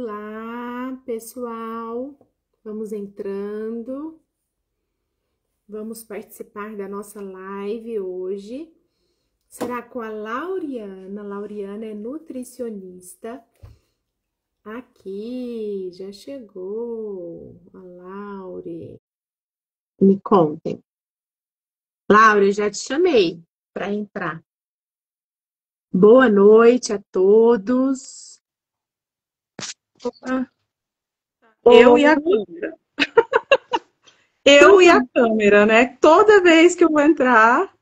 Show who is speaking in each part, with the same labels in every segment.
Speaker 1: Olá, pessoal. Vamos entrando. Vamos participar da nossa live hoje. Será com a Lauriana. Lauriana é nutricionista. Aqui, já chegou a Laure. Me contem. Laura, eu já te chamei para entrar. Boa noite a todos.
Speaker 2: Opa. Eu e a
Speaker 1: Oi.
Speaker 2: câmera. Eu e a câmera, né? Toda vez que eu vou entrar.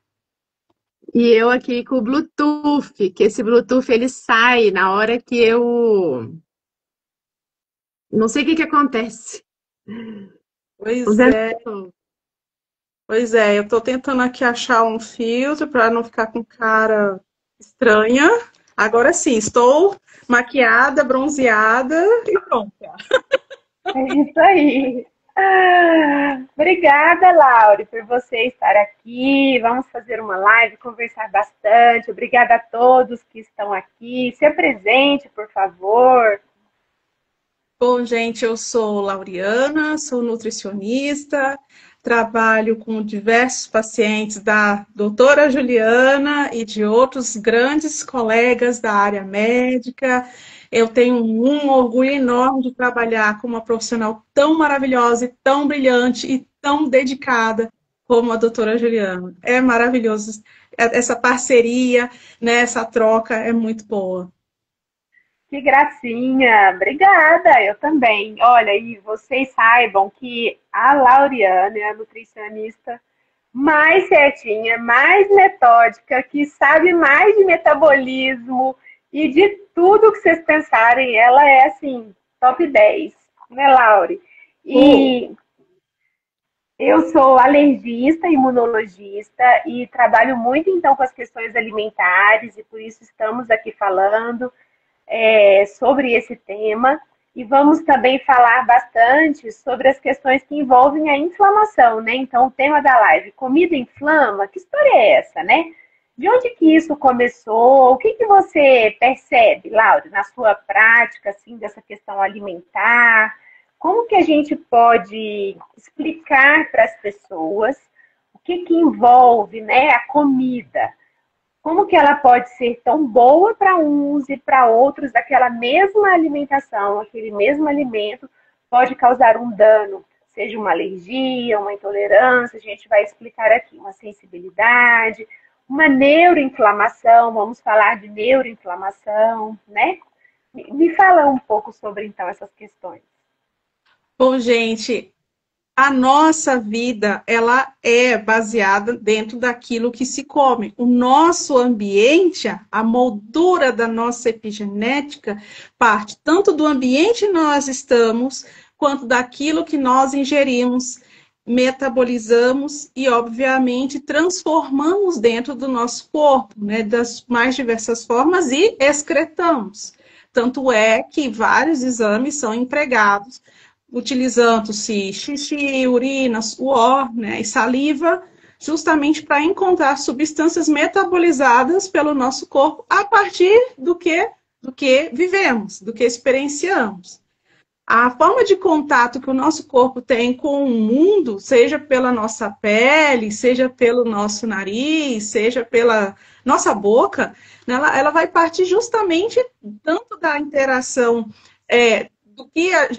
Speaker 1: E eu aqui com o Bluetooth, que esse Bluetooth ele sai na hora que eu... Não sei o que acontece.
Speaker 2: Pois
Speaker 1: Usando...
Speaker 2: é, eu tô tentando aqui achar um filtro para não ficar com cara estranha. Agora sim, estou maquiada, bronzeada e pronto.
Speaker 3: É isso aí. Obrigada, Laure, por você estar aqui. Vamos fazer uma live, conversar bastante. Obrigada a todos que estão aqui. Se apresente, por favor.
Speaker 2: Bom, gente, eu sou Lauriana, sou nutricionista, trabalho com diversos pacientes da doutora Juliana e de outros grandes colegas da área médica. Eu tenho um orgulho enorme de trabalhar com uma profissional tão maravilhosa e tão brilhante e tão dedicada como a doutora Juliana. É maravilhoso. Essa parceria, né, essa troca é muito boa.
Speaker 3: Que gracinha. Obrigada, eu também. Olha, e vocês saibam que a Lauriana é a nutricionista mais certinha, mais metódica, que sabe mais de metabolismo e de tudo que vocês pensarem. Ela é, assim, top 10, né, Laure? E eu sou alergista, imunologista e trabalho muito, então, com as questões alimentares e por isso estamos aqui falando sobre esse tema. E vamos também falar bastante sobre as questões que envolvem a inflamação, né? Então, o tema da live, comida inflama, que história é essa, né? De onde que isso começou? O que que você percebe, Laura, na sua prática, assim, dessa questão alimentar? Como que a gente pode explicar para as pessoas o que que envolve, né, a comida? Como que ela pode ser tão boa para uns e para outros, aquela mesma alimentação, aquele mesmo alimento pode causar um dano, seja uma alergia, uma intolerância, a gente vai explicar aqui, uma sensibilidade, uma neuroinflamação, vamos falar de neuroinflamação, né? Me fala um pouco sobre, então, essas questões.
Speaker 2: Bom, gente, a nossa vida, ela é baseada dentro daquilo que se come. O nosso ambiente, a moldura da nossa epigenética, parte tanto do ambiente que nós estamos, quanto daquilo que nós ingerimos, metabolizamos e, obviamente, transformamos dentro do nosso corpo, né, das mais diversas formas e excretamos. Tanto é que vários exames são empregados utilizando-se xixi, urina, suor, né, e saliva, justamente para encontrar substâncias metabolizadas pelo nosso corpo a partir do que vivemos, do que experienciamos. A forma de contato que o nosso corpo tem com o mundo, seja pela nossa pele, seja pelo nosso nariz, seja pela nossa boca, né, ela vai partir justamente tanto da interação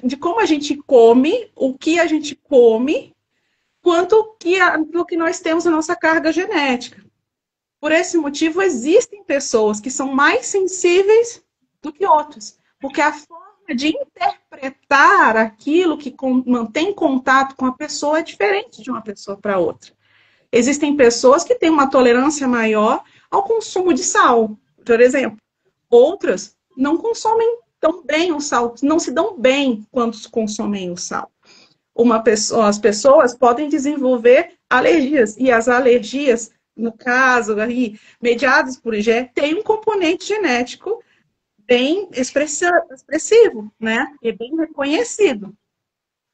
Speaker 2: de como a gente come, o que a gente come, quanto do que nós temos na nossa carga genética. Por esse motivo, existem pessoas que são mais sensíveis do que outras, porque a forma de interpretar aquilo que mantém contato com a pessoa é diferente de uma pessoa para outra. Existem pessoas que têm uma tolerância maior ao consumo de sal, por exemplo. Outras não consomem tão bem o sal, não se dão bem quando consomem o sal. As pessoas podem desenvolver alergias, e as alergias, no caso, aí, mediadas por IgE, têm um componente genético bem expressivo, né? E bem reconhecido.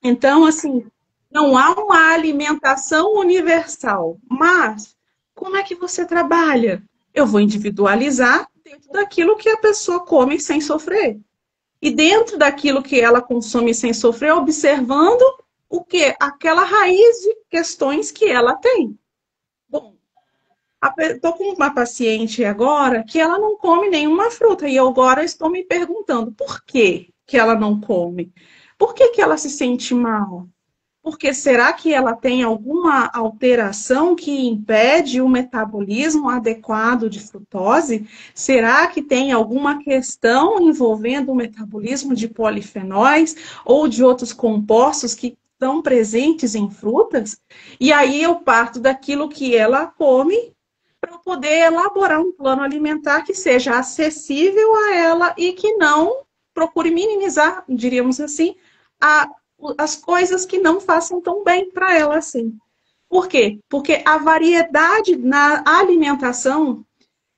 Speaker 2: Então, assim, não há uma alimentação universal, mas como é que você trabalha? Eu vou individualizar dentro daquilo que a pessoa come sem sofrer. E dentro daquilo que ela consome sem sofrer, observando o quê? Aquela raiz de questões que ela tem. Bom, estou com uma paciente agora que ela não come nenhuma fruta. E eu agora estou me perguntando por que que ela não come? Por que que ela se sente mal? Porque será que ela tem alguma alteração que impede o metabolismo adequado de frutose? Será que tem alguma questão envolvendo o metabolismo de polifenóis ou de outros compostos que estão presentes em frutas? E aí eu parto daquilo que ela come para poder elaborar um plano alimentar que seja acessível a ela e que não procure minimizar, diríamos assim, as coisas que não façam tão bem para ela assim. Por quê? Porque a variedade na alimentação,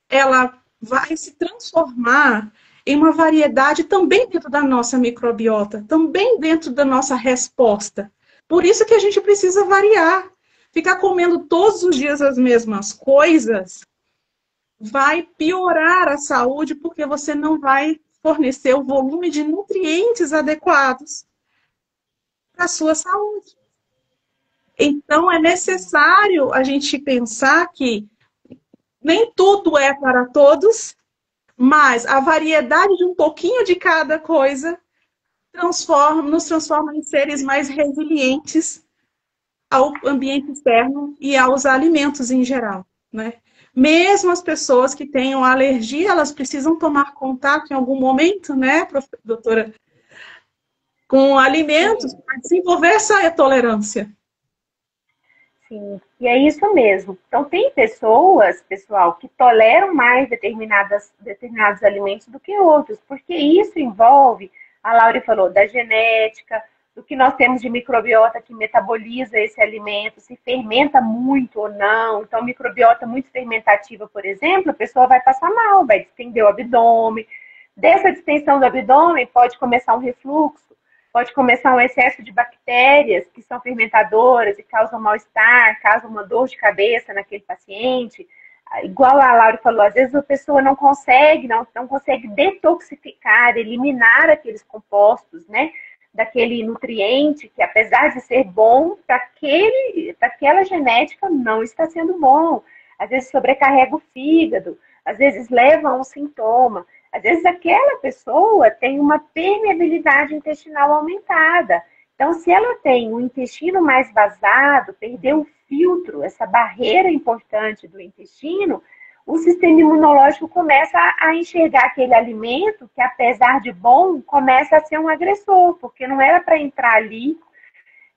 Speaker 2: ela vai se transformar em uma variedade também dentro da nossa microbiota, também dentro da nossa resposta. Por isso que a gente precisa variar. Ficar comendo todos os dias as mesmas coisas vai piorar a saúde, porque você não vai fornecer o volume de nutrientes adequados para a sua saúde. Então, é necessário a gente pensar que nem tudo é para todos, mas a variedade de um pouquinho de cada coisa nos transforma em seres mais resilientes ao ambiente externo e aos alimentos em geral, né? Mesmo as pessoas que tenham alergia, elas precisam tomar contato em algum momento, né, doutora, com alimentos para desenvolver essa tolerância.
Speaker 3: Sim, e é isso mesmo. Então, tem pessoas, pessoal, que toleram mais determinados alimentos do que outros, porque isso envolve, a Laura falou, da genética, do que nós temos de microbiota que metaboliza esse alimento, se fermenta muito ou não. Então, microbiota muito fermentativa, por exemplo, a pessoa vai passar mal, vai distender o abdômen. Dessa distensão do abdômen pode começar um refluxo, pode começar um excesso de bactérias que são fermentadoras e causam mal-estar, causam uma dor de cabeça naquele paciente. Igual a Laura falou, às vezes a pessoa não consegue detoxificar, eliminar aqueles compostos, né? Daquele nutriente que, apesar de ser bom, para aquela genética não está sendo bom. Às vezes sobrecarrega o fígado, às vezes leva a um sintoma. Às vezes aquela pessoa tem uma permeabilidade intestinal aumentada. Então, se ela tem o intestino mais vazado, perdeu o filtro, essa barreira importante do intestino, o sistema imunológico começa a enxergar aquele alimento que, apesar de bom, começa a ser um agressor, porque não era para entrar ali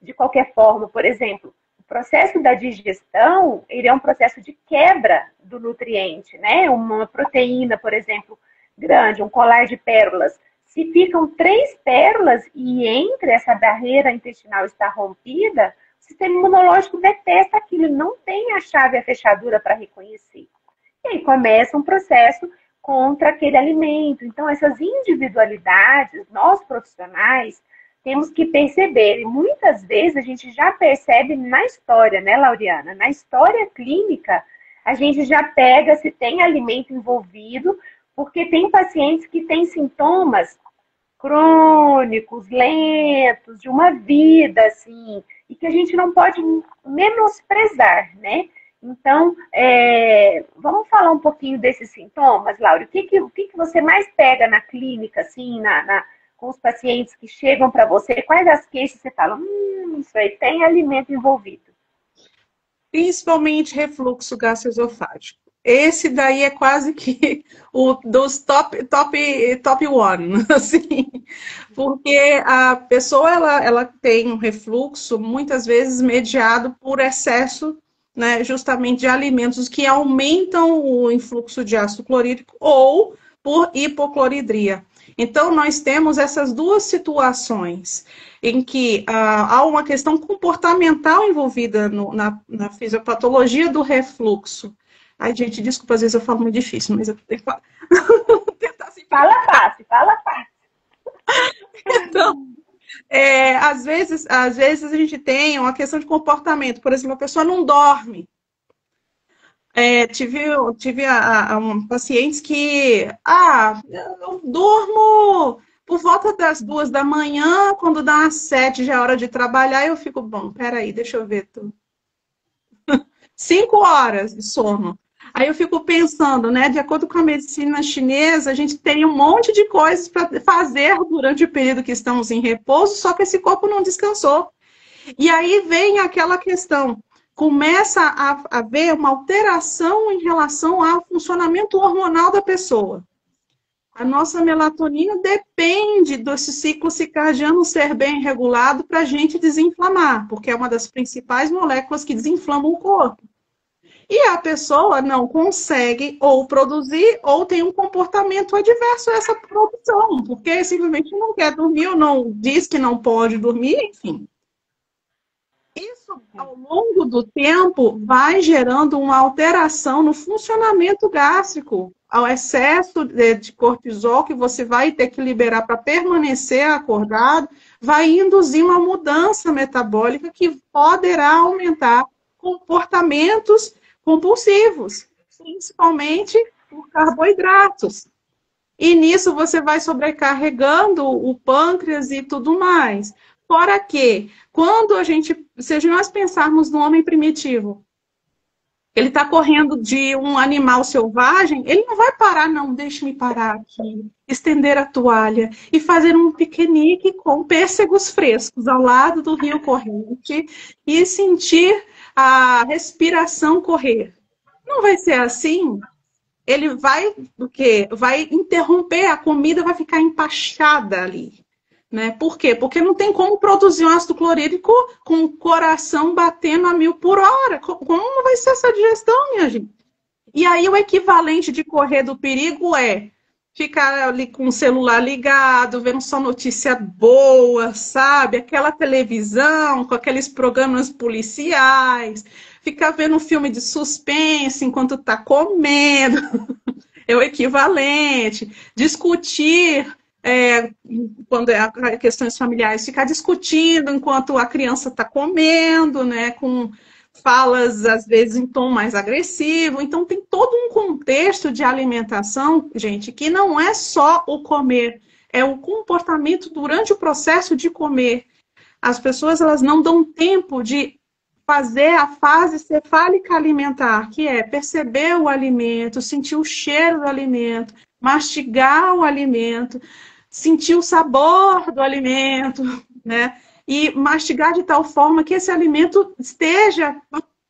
Speaker 3: de qualquer forma. Por exemplo, o processo da digestão, ele é um processo de quebra do nutriente, né? Uma proteína, por exemplo, grande, um colar de pérolas. Se ficam 3 pérolas e entre essa barreira intestinal está rompida, o sistema imunológico detesta aquilo, não tem a chave, a fechadura para reconhecer. E aí começa um processo contra aquele alimento. Então, essas individualidades, nós profissionais, temos que perceber. E muitas vezes a gente já percebe na história, né, Lauriana? Na história clínica, a gente já pega se tem alimento envolvido, porque tem pacientes que têm sintomas crônicos, lentos, de uma vida, assim, e que a gente não pode menosprezar, né? Então, vamos falar um pouquinho desses sintomas, Laura. O que você mais pega na clínica, assim, com os pacientes que chegam para você? Quais as queixas você fala? Isso aí tem alimento envolvido.
Speaker 2: Principalmente refluxo gastroesofágico. Esse daí é quase que o dos top one, assim, porque a pessoa ela tem um refluxo muitas vezes mediado por excesso, né, justamente de alimentos que aumentam o influxo de ácido clorídrico ou por hipocloridria. Então, nós temos essas duas situações em que há uma questão comportamental envolvida na fisiopatologia do refluxo. Ai, gente, desculpa, às vezes eu falo muito difícil, mas eu tenho que tentar
Speaker 3: simplificar. Fala fácil.
Speaker 2: Então, às vezes a gente tem uma questão de comportamento. Por exemplo, a pessoa não dorme. Tive pacientes que, eu durmo Por volta das 2 da manhã, quando dá umas 7, já é hora de trabalhar, eu fico, bom, peraí, deixa eu ver. 5 horas de sono. Aí eu fico pensando, né? De acordo com a medicina chinesa, a gente tem um monte de coisas para fazer durante o período que estamos em repouso, só que esse corpo não descansou. E aí vem aquela questão, começa a haver uma alteração em relação ao funcionamento hormonal da pessoa. A nossa melatonina depende desse ciclo circadiano ser bem regulado para a gente desinflamar, porque é uma das principais moléculas que desinflamam o corpo. E a pessoa não consegue ou produzir ou tem um comportamento adverso a essa produção, porque simplesmente não quer dormir ou não diz que não pode dormir, enfim. Isso, ao longo do tempo, vai gerando uma alteração no funcionamento gástrico, ao excesso de cortisol que você vai ter que liberar para permanecer acordado, vai induzir uma mudança metabólica que poderá aumentar comportamentos compulsivos, principalmente por carboidratos. E nisso você vai sobrecarregando o pâncreas e tudo mais. Fora que, quando se nós pensarmos no homem primitivo, ele está correndo de um animal selvagem, ele não vai parar, não, deixa-me parar aqui, estender a toalha e fazer um piquenique com pêssegos frescos ao lado do rio corrente e sentir a respiração correr. Não vai ser assim. Ele vai o quê? Vai interromper, a comida vai ficar empachada ali. Né? Por quê? Porque não tem como produzir um ácido clorídrico com o coração batendo a 1000 por hora. Como vai ser essa digestão, minha gente? E aí o equivalente de correr do perigo é ficar ali com o celular ligado, vendo só notícia boa, sabe? Aquela televisão com aqueles programas policiais, ficar vendo um filme de suspense enquanto está comendo, é o equivalente. Discutir, quando é questões familiares, ficar discutindo enquanto a criança está comendo, né? Com falas, às vezes, em tom mais agressivo. Então, tem todo um contexto de alimentação, gente, que não é só o comer, é o comportamento durante o processo de comer. As pessoas, elas não dão tempo de fazer a fase cefálica alimentar, que é perceber o alimento, sentir o cheiro do alimento, mastigar o alimento, sentir o sabor do alimento, né? E mastigar de tal forma que esse alimento esteja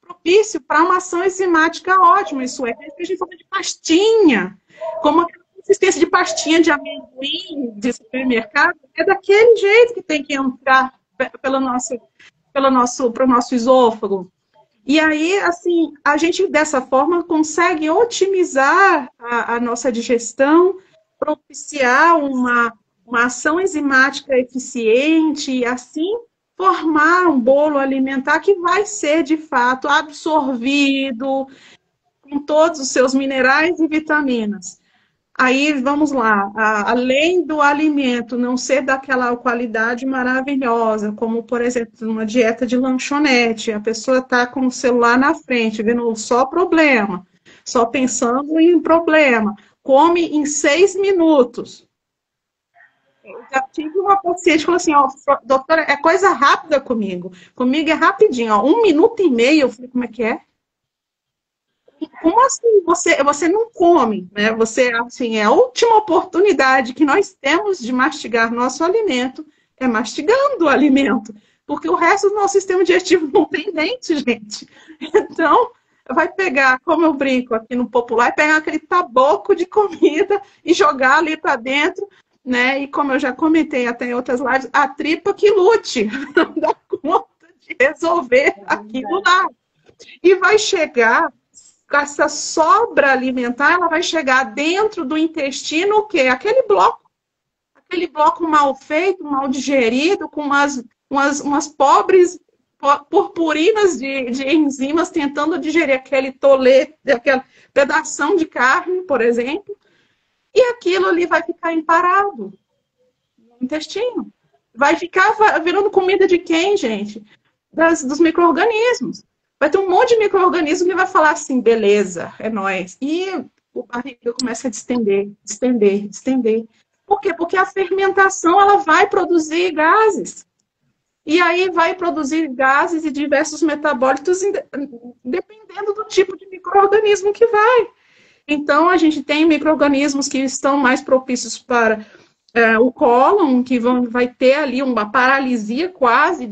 Speaker 2: propício para uma ação enzimática ótima. Isso é, que a gente fala de pastinha, como a consistência de pastinha de amendoim de supermercado, é daquele jeito que tem que entrar para o nosso esôfago. E aí, assim, a gente dessa forma consegue otimizar a nossa digestão, propiciar uma ação enzimática eficiente e assim formar um bolo alimentar que vai ser, de fato, absorvido com todos os seus minerais e vitaminas. Aí, vamos lá, além do alimento não ser daquela qualidade maravilhosa, como, por exemplo, uma dieta de lanchonete, a pessoa está com o celular na frente, vendo só problema, só pensando em problema, come em 6 minutos. Eu já tive uma paciente que falou assim, doutora, é coisa rápida comigo é rapidinho, 1 minuto e meio, eu falei, como é que é? Como assim você não come, né? Você, assim, é a última oportunidade que nós temos de mastigar nosso alimento, é mastigando o alimento, porque o resto do nosso sistema digestivo não tem dente, gente. Então, vai pegar, como eu brinco aqui no popular, pegar aquele taboco de comida e jogar ali para dentro, né? E como eu já comentei até em outras lives, a tripa que lute, não dá conta de resolver aquilo lá. E vai chegar, essa sobra alimentar, ela vai chegar dentro do intestino, o quê? Aquele bloco mal feito, mal digerido, com umas pobres purpurinas de enzimas tentando digerir aquele tolete, aquele pedação de carne, por exemplo, e aquilo ali vai ficar emparado no intestino. Vai ficar virando comida de quem, gente? Dos micro-organismos. Vai ter um monte de micro-organismo que vai falar assim, beleza, é nóis. E o barriga começa a distender. Por quê? Porque a fermentação ela vai produzir gases. E aí vai produzir gases e diversos metabólitos dependendo do tipo de micro-organismo que vai. Então, a gente tem micro-organismos que estão mais propícios para o cólon, que vai ter ali uma paralisia quase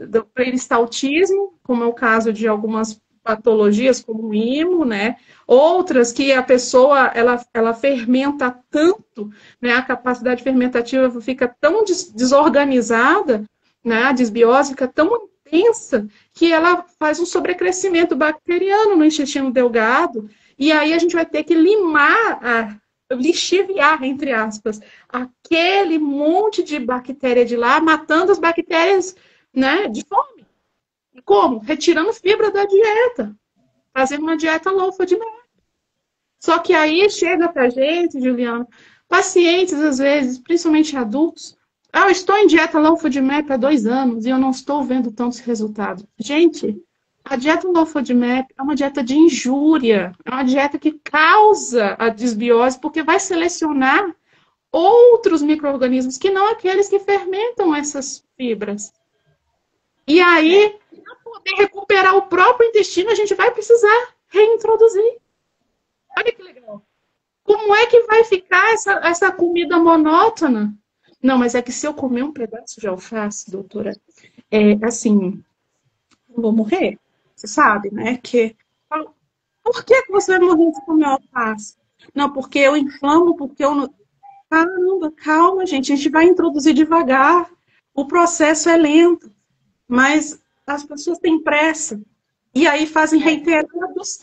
Speaker 2: do peristaltismo, como é o caso de algumas patologias, como o IMO, né? Outras que a pessoa, ela fermenta tanto, né? A capacidade fermentativa fica tão desorganizada, né? A desbiose fica tão intensa que ela faz um sobrecrescimento bacteriano no intestino delgado, e aí a gente vai ter que lixiviar, entre aspas, aquele monte de bactéria de lá, matando as bactérias, né, de fome. E como? Retirando fibra da dieta, fazendo uma dieta low FODMAP. Só que aí chega pra gente, Juliana, pacientes, às vezes, principalmente adultos, eu estou em dieta low FODMAP há 2 anos e eu não estou vendo tantos resultados. Gente, a dieta low FODMAP é uma dieta de injúria, é uma dieta que causa a desbiose, porque vai selecionar outros micro-organismos que não aqueles que fermentam essas fibras. E aí, para poder recuperar o próprio intestino, a gente vai precisar reintroduzir. Olha que legal. Como é que vai ficar essa comida monótona? Não, mas é que se eu comer um pedaço de alface, doutora, assim, eu vou morrer. Você sabe, né? Por que você vai morrer se comer alface? Não, porque eu inflamo, porque eu não... Caramba, calma, gente. A gente vai introduzir devagar. O processo é lento. Mas as pessoas têm pressa. E aí fazem reiterados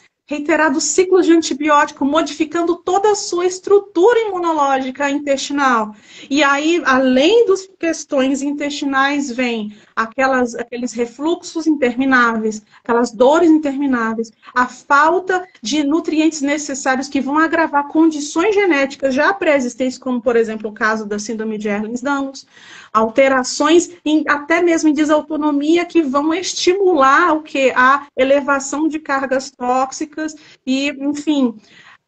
Speaker 2: ciclos de antibiótico, modificando toda a sua estrutura imunológica intestinal. E aí, além das questões intestinais, vem aqueles refluxos intermináveis, aquelas dores intermináveis, a falta de nutrientes necessários que vão agravar condições genéticas já pré-existentes, como, por exemplo, o caso da síndrome de Ehlers-Danlos, alterações até mesmo em desautonomia que vão estimular o que? A elevação de cargas tóxicas e, enfim,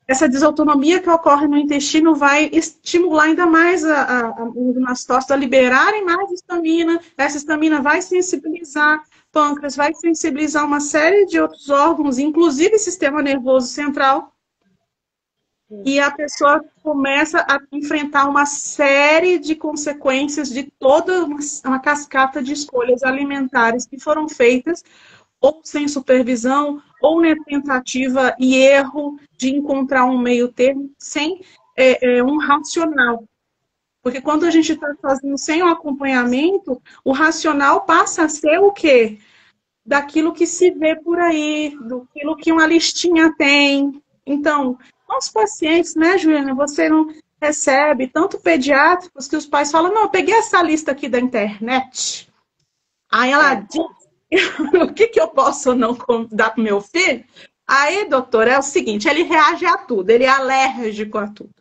Speaker 2: essa desautonomia que ocorre no intestino vai estimular ainda mais os mastócitos a liberarem mais histamina, essa histamina vai sensibilizar pâncreas, vai sensibilizar uma série de outros órgãos, inclusive o sistema nervoso central. E a pessoa começa a enfrentar uma série de consequências de toda uma cascata de escolhas alimentares que foram feitas ou sem supervisão, ou na tentativa e erro de encontrar um meio termo, sem um racional. Porque quando a gente está fazendo sem o acompanhamento, o racional passa a ser o quê? Daquilo que se vê por aí, daquilo que uma listinha tem. Então, os pacientes, né, Juliana, você não recebe tanto pediátricos que os pais falam, não, eu peguei essa lista aqui da internet. Aí ela diz o que eu posso ou não dar para o meu filho. Aí, doutora, é o seguinte, ele reage a tudo, ele é alérgico a tudo.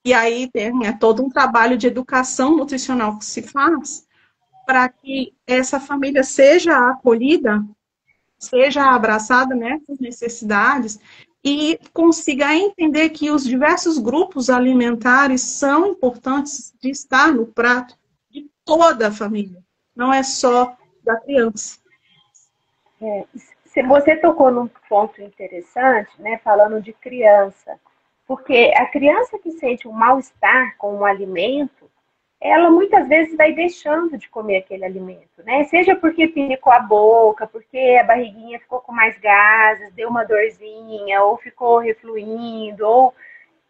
Speaker 2: E aí tem todo um trabalho de educação nutricional que se faz para que essa família seja acolhida, seja abraçada nessas necessidades e consiga entender que os diversos grupos alimentares são importantes de estar no prato de toda a família, não é só da criança.
Speaker 3: Você tocou num ponto interessante, né, falando de criança, porque a criança que sente um mal-estar com um alimento, ela muitas vezes vai deixando de comer aquele alimento, né? Seja porque pinicou a boca, porque a barriguinha ficou com mais gases, deu uma dorzinha, ou ficou refluindo, ou,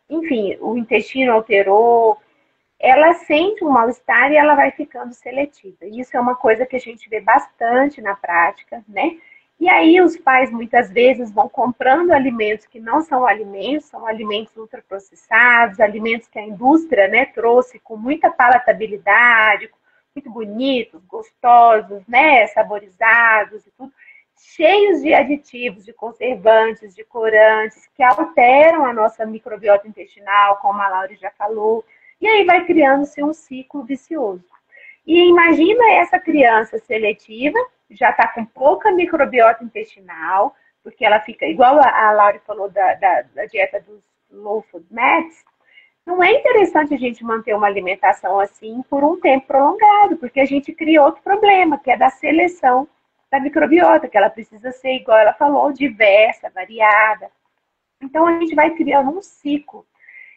Speaker 3: enfim, o intestino alterou. Ela sente um mal-estar e ela vai ficando seletiva. Isso é uma coisa que a gente vê bastante na prática, né? E aí os pais muitas vezes vão comprando alimentos que não são alimentos, são alimentos ultraprocessados, alimentos que a indústria, né, trouxe com muita palatabilidade, muito bonitos, gostosos, né, saborizados e tudo, cheios de aditivos, de conservantes, de corantes, que alteram a nossa microbiota intestinal, como a Laura já falou, e aí vai criando-se um ciclo vicioso. E imagina essa criança seletiva, já está com pouca microbiota intestinal, porque ela fica, igual a Laura falou da dieta dos low FODMAPs, Não é interessante a gente manter uma alimentação assim por um tempo prolongado, porque a gente cria outro problema, que é da seleção da microbiota, que ela precisa ser, igual ela falou, diversa, variada. Então, a gente vai criando um ciclo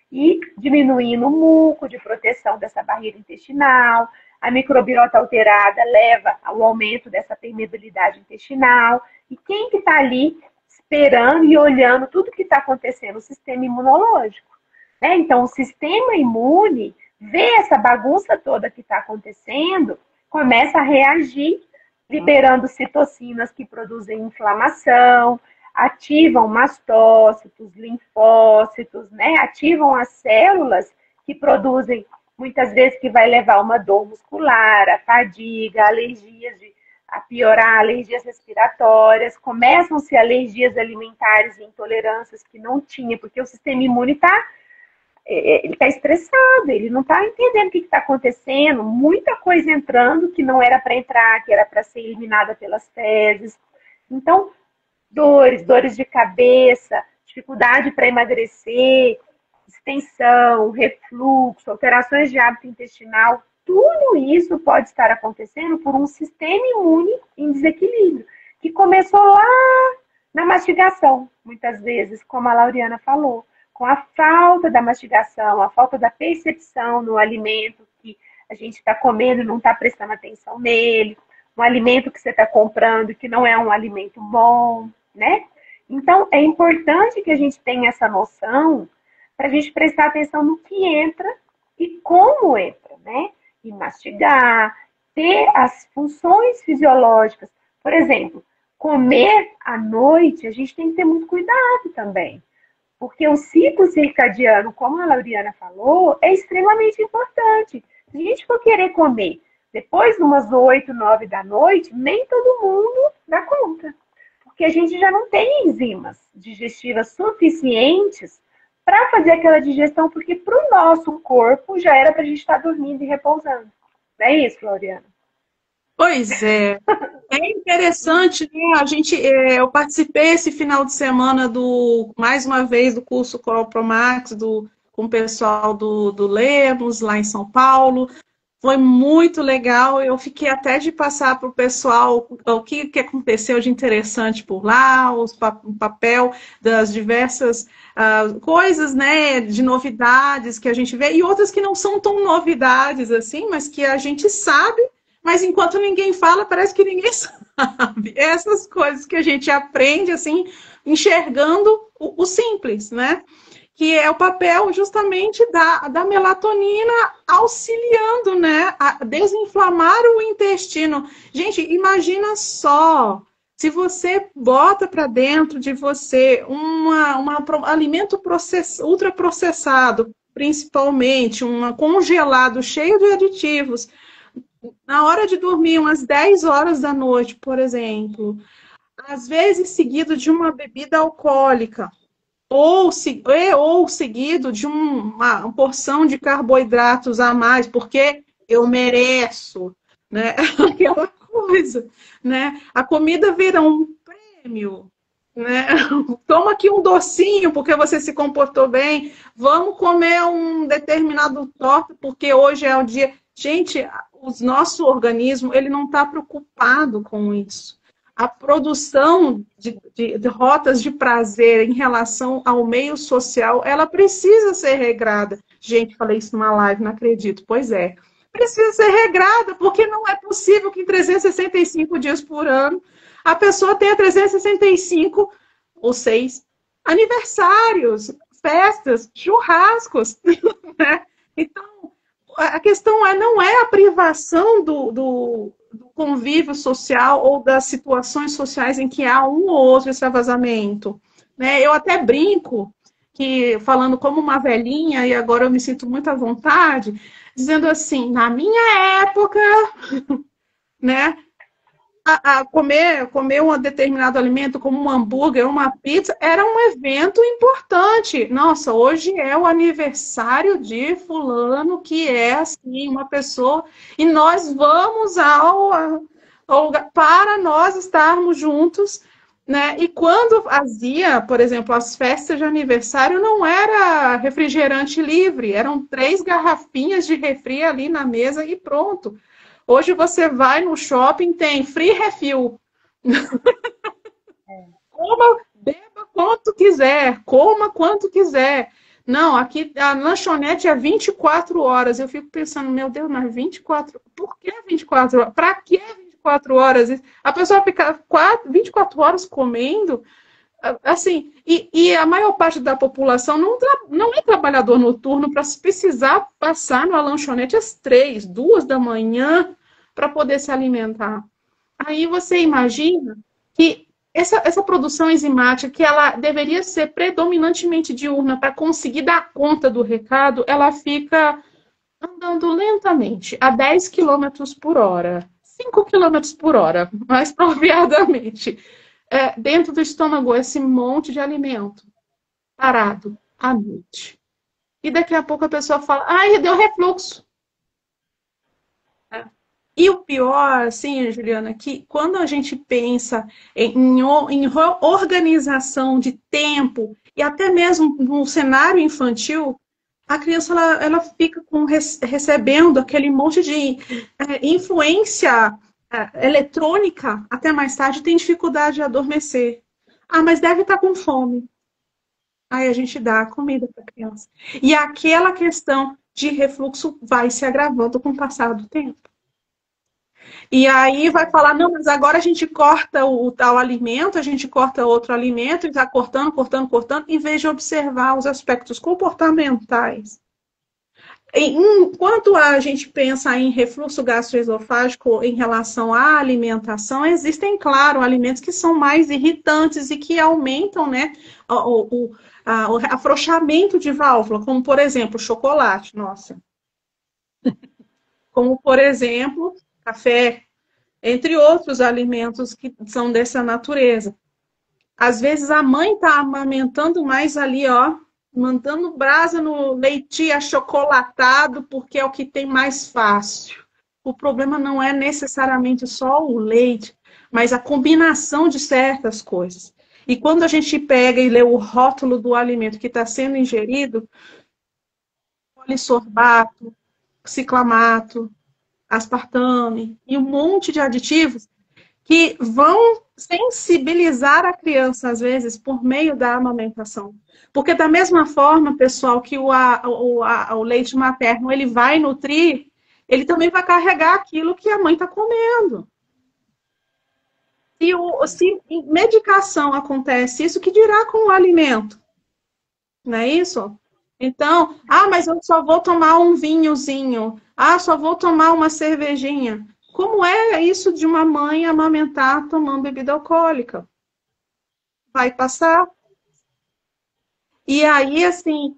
Speaker 3: e diminuindo o muco de proteção dessa barreira intestinal. A microbiota alterada leva ao aumento dessa permeabilidade intestinal. E quem que está ali esperando e olhando tudo que está acontecendo? O sistema imunológico. Né? Então, o sistema imune vê essa bagunça toda que está acontecendo, começa a reagir, liberando citocinas que produzem inflamação, ativam mastócitos, linfócitos, né? Ativam as células que produzem, muitas vezes, que vai levar a uma dor muscular, a fadiga, alergias, a piorar alergias respiratórias, começam-se alergias alimentares e intolerâncias que não tinha, porque o sistema imune está estressado, ele não está entendendo o que está acontecendo, muita coisa entrando que não era para entrar, que era para ser eliminada pelas fezes. Então, dores de cabeça, dificuldade para emagrecer, extensão, refluxo, alterações de hábito intestinal, tudo isso pode estar acontecendo por um sistema imune em desequilíbrio, que começou lá na mastigação, muitas vezes, como a Lauriana falou, com a falta da mastigação, a falta da percepção no alimento que a gente está comendo e não está prestando atenção nele, um alimento que você está comprando que não é um alimento bom, né? Então, é importante que a gente tenha essa noção para a gente prestar atenção no que entra e como entra, né? E mastigar, ter as funções fisiológicas. Por exemplo, comer à noite, a gente tem que ter muito cuidado também. Porque o ciclo circadiano, como a Lauriana falou, é extremamente importante. Se a gente for querer comer depois de umas 8, 9 da noite, nem todo mundo dá conta. Porque a gente já não tem enzimas digestivas suficientes para fazer aquela digestão, porque para o nosso corpo já era para a gente estar dormindo e repousando. Não é isso, Lauriana?
Speaker 2: Pois é. É interessante, né? Eu participei esse final de semana mais uma vez, do curso Coropromax com o pessoal do Lemos, lá em São Paulo. Foi muito legal. Eu fiquei até de passar para o pessoal o que aconteceu de interessante por lá, o papel das diversas coisas, né, de novidades que a gente vê, e outras que não são tão novidades assim, mas que a gente sabe, mas enquanto ninguém fala, parece que ninguém sabe. Essas coisas que a gente aprende, assim, enxergando o simples, né? Que é o papel justamente da melatonina auxiliando, né, a desinflamar o intestino. Gente, imagina só, se você bota para dentro de você um alimento ultraprocessado, principalmente, congelado, cheio de aditivos, na hora de dormir, umas 10 horas da noite, por exemplo, às vezes seguido de uma bebida alcoólica, ou seguido de uma porção de carboidratos a mais, porque eu mereço, né? Aquela coisa, né? A comida vira um prêmio, né? Toma aqui um docinho porque você se comportou bem, vamos comer um determinado torta porque hoje é o dia. Gente, o nosso organismo, ele não está preocupado com isso. A produção de rotas de prazer em relação ao meio social, ela precisa ser regrada. Gente, falei isso numa live, não acredito. Pois é. Precisa ser regrada, porque não é possível que em 365 dias por ano a pessoa tenha 365 ou 6 aniversários, festas, churrascos. Né? Então, a questão não é a privação do convívio social ou das situações sociais em que há um ou outro extravasamento. Né? Eu até brinco, que falando como uma velhinha, e agora eu me sinto muito à vontade, dizendo assim, na minha época, né, comer um determinado alimento, como um hambúrguer, uma pizza, era um evento importante. Nossa, hoje é o aniversário de fulano, que é assim, uma pessoa, e nós vamos ao lugar para nós estarmos juntos, né? E quando fazia, por exemplo, as festas de aniversário, não era refrigerante livre, eram 3 garrafinhas de refri ali na mesa e pronto. Hoje você vai no shopping, tem free refill. Coma, beba quanto quiser, coma quanto quiser. Não, aqui a lanchonete é 24 horas. Eu fico pensando, meu Deus, mas 24, por que 24 horas? Para que 24 horas? A pessoa fica 24 horas comendo, assim, e a maior parte da população não é trabalhador noturno para precisar passar numa lanchonete às 3, 2 da manhã para poder se alimentar. Aí você imagina que essa produção enzimática, que ela deveria ser predominantemente diurna para conseguir dar conta do recado, ela fica andando lentamente, a 10 quilômetros por hora, 5 quilômetros por hora, mais propriamente, dentro do estômago, esse monte de alimento parado à noite. E daqui a pouco a pessoa fala, ai, deu refluxo. E o pior, assim, Juliana, que quando a gente pensa em organização de tempo e até mesmo no cenário infantil, a criança ela fica recebendo aquele monte de influência eletrônica até mais tarde, tem dificuldade de adormecer. Ah, mas deve estar com fome. Aí a gente dá a comida para a criança. E aquela questão de refluxo vai se agravando com o passar do tempo. E aí vai falar, não, mas agora a gente corta o tal alimento, a gente corta outro alimento, e está cortando, cortando, cortando, em vez de observar os aspectos comportamentais. Enquanto a gente pensa em refluxo gastroesofágico em relação à alimentação, existem, claro, alimentos que são mais irritantes e que aumentam, né, o afrouxamento de válvula, como, por exemplo, chocolate, nossa. Como, por exemplo, café, entre outros alimentos que são dessa natureza. Às vezes a mãe está amamentando mais ali, ó, mandando brasa no leite achocolatado, porque é o que tem mais fácil. O problema não é necessariamente só o leite, mas a combinação de certas coisas. E quando a gente pega e lê o rótulo do alimento que está sendo ingerido, polissorbato, ciclamato, aspartame e um monte de aditivos que vão sensibilizar a criança, às vezes, por meio da amamentação. Porque da mesma forma, pessoal, que o leite materno ele vai nutrir, ele também vai carregar aquilo que a mãe está comendo. Se em medicação acontece isso, que dirá com o alimento? Não é isso? Então, mas eu só vou tomar um vinhozinho. Só vou tomar uma cervejinha. Como é isso de uma mãe amamentar tomando bebida alcoólica? Vai passar. E aí, assim,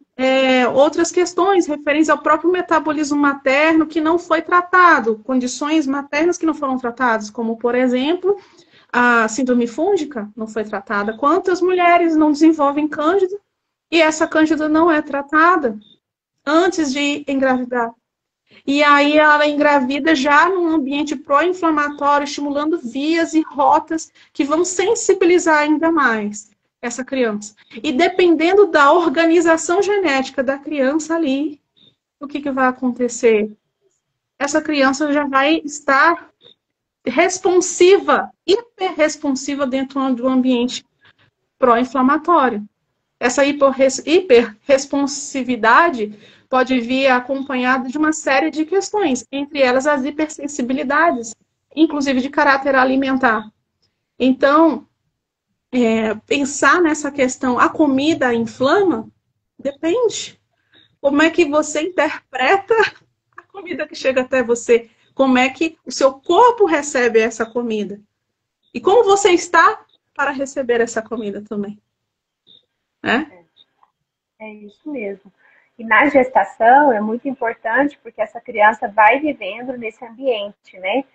Speaker 2: outras questões referentes ao próprio metabolismo materno que não foi tratado, condições maternas que não foram tratadas, como, por exemplo, a síndrome fúngica não foi tratada. Quantas mulheres não desenvolvem cândida e essa cândida não é tratada antes de engravidar? E aí ela engravida já num ambiente pró-inflamatório, estimulando vias e rotas que vão sensibilizar ainda mais essa criança. E dependendo da organização genética da criança ali, o que vai acontecer? Essa criança já vai estar responsiva, hiperresponsiva dentro do ambiente pró-inflamatório. Essa hiperresponsividade pode vir acompanhada de uma série de questões, entre elas as hipersensibilidades, inclusive de caráter alimentar. Então, pensar nessa questão, a comida inflama? Depende. Como é que você interpreta a comida que chega até você? Como é que o seu corpo recebe essa comida? E como você está para receber essa comida também?
Speaker 3: É isso mesmo. E na gestação é muito importante porque essa criança vai vivendo nesse ambiente, né?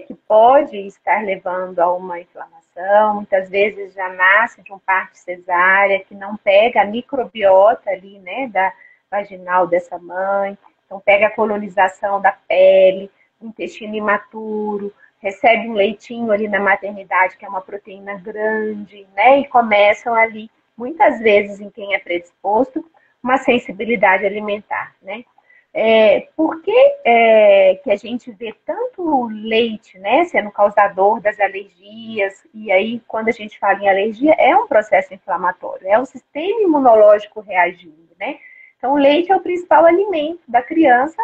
Speaker 3: Que pode estar levando a uma inflamação, muitas vezes já nasce de um parto cesárea, que não pega a microbiota ali, né, da vaginal dessa mãe, então pega a colonização da pele, o intestino imaturo, recebe um leitinho ali na maternidade, que é uma proteína grande, né? E começam ali, muitas vezes, em quem é predisposto, uma sensibilidade alimentar, né? Por que que a gente vê tanto leite, né, sendo causador das alergias? E aí, quando a gente fala em alergia, é um processo inflamatório, é o sistema imunológico reagindo, né? Então, o leite é o principal alimento da criança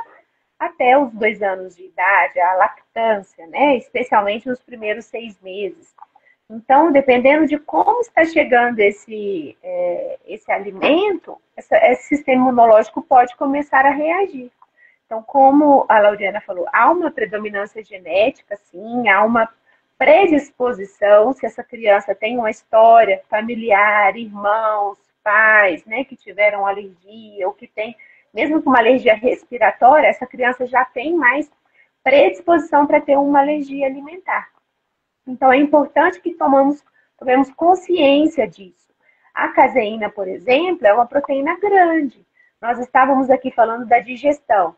Speaker 3: até os 2 anos de idade, a lactância, né? Especialmente nos primeiros 6 meses. Então, dependendo de como está chegando esse alimento, esse sistema imunológico pode começar a reagir. Então, como a Lauriana falou, há uma predominância genética, sim, há uma predisposição, se essa criança tem uma história familiar, irmãos, pais, né, que tiveram alergia, ou que tem, mesmo com uma alergia respiratória, essa criança já tem mais predisposição para ter uma alergia alimentar. Então, é importante que tomemos consciência disso. A caseína, por exemplo, é uma proteína grande. Nós estávamos aqui falando da digestão.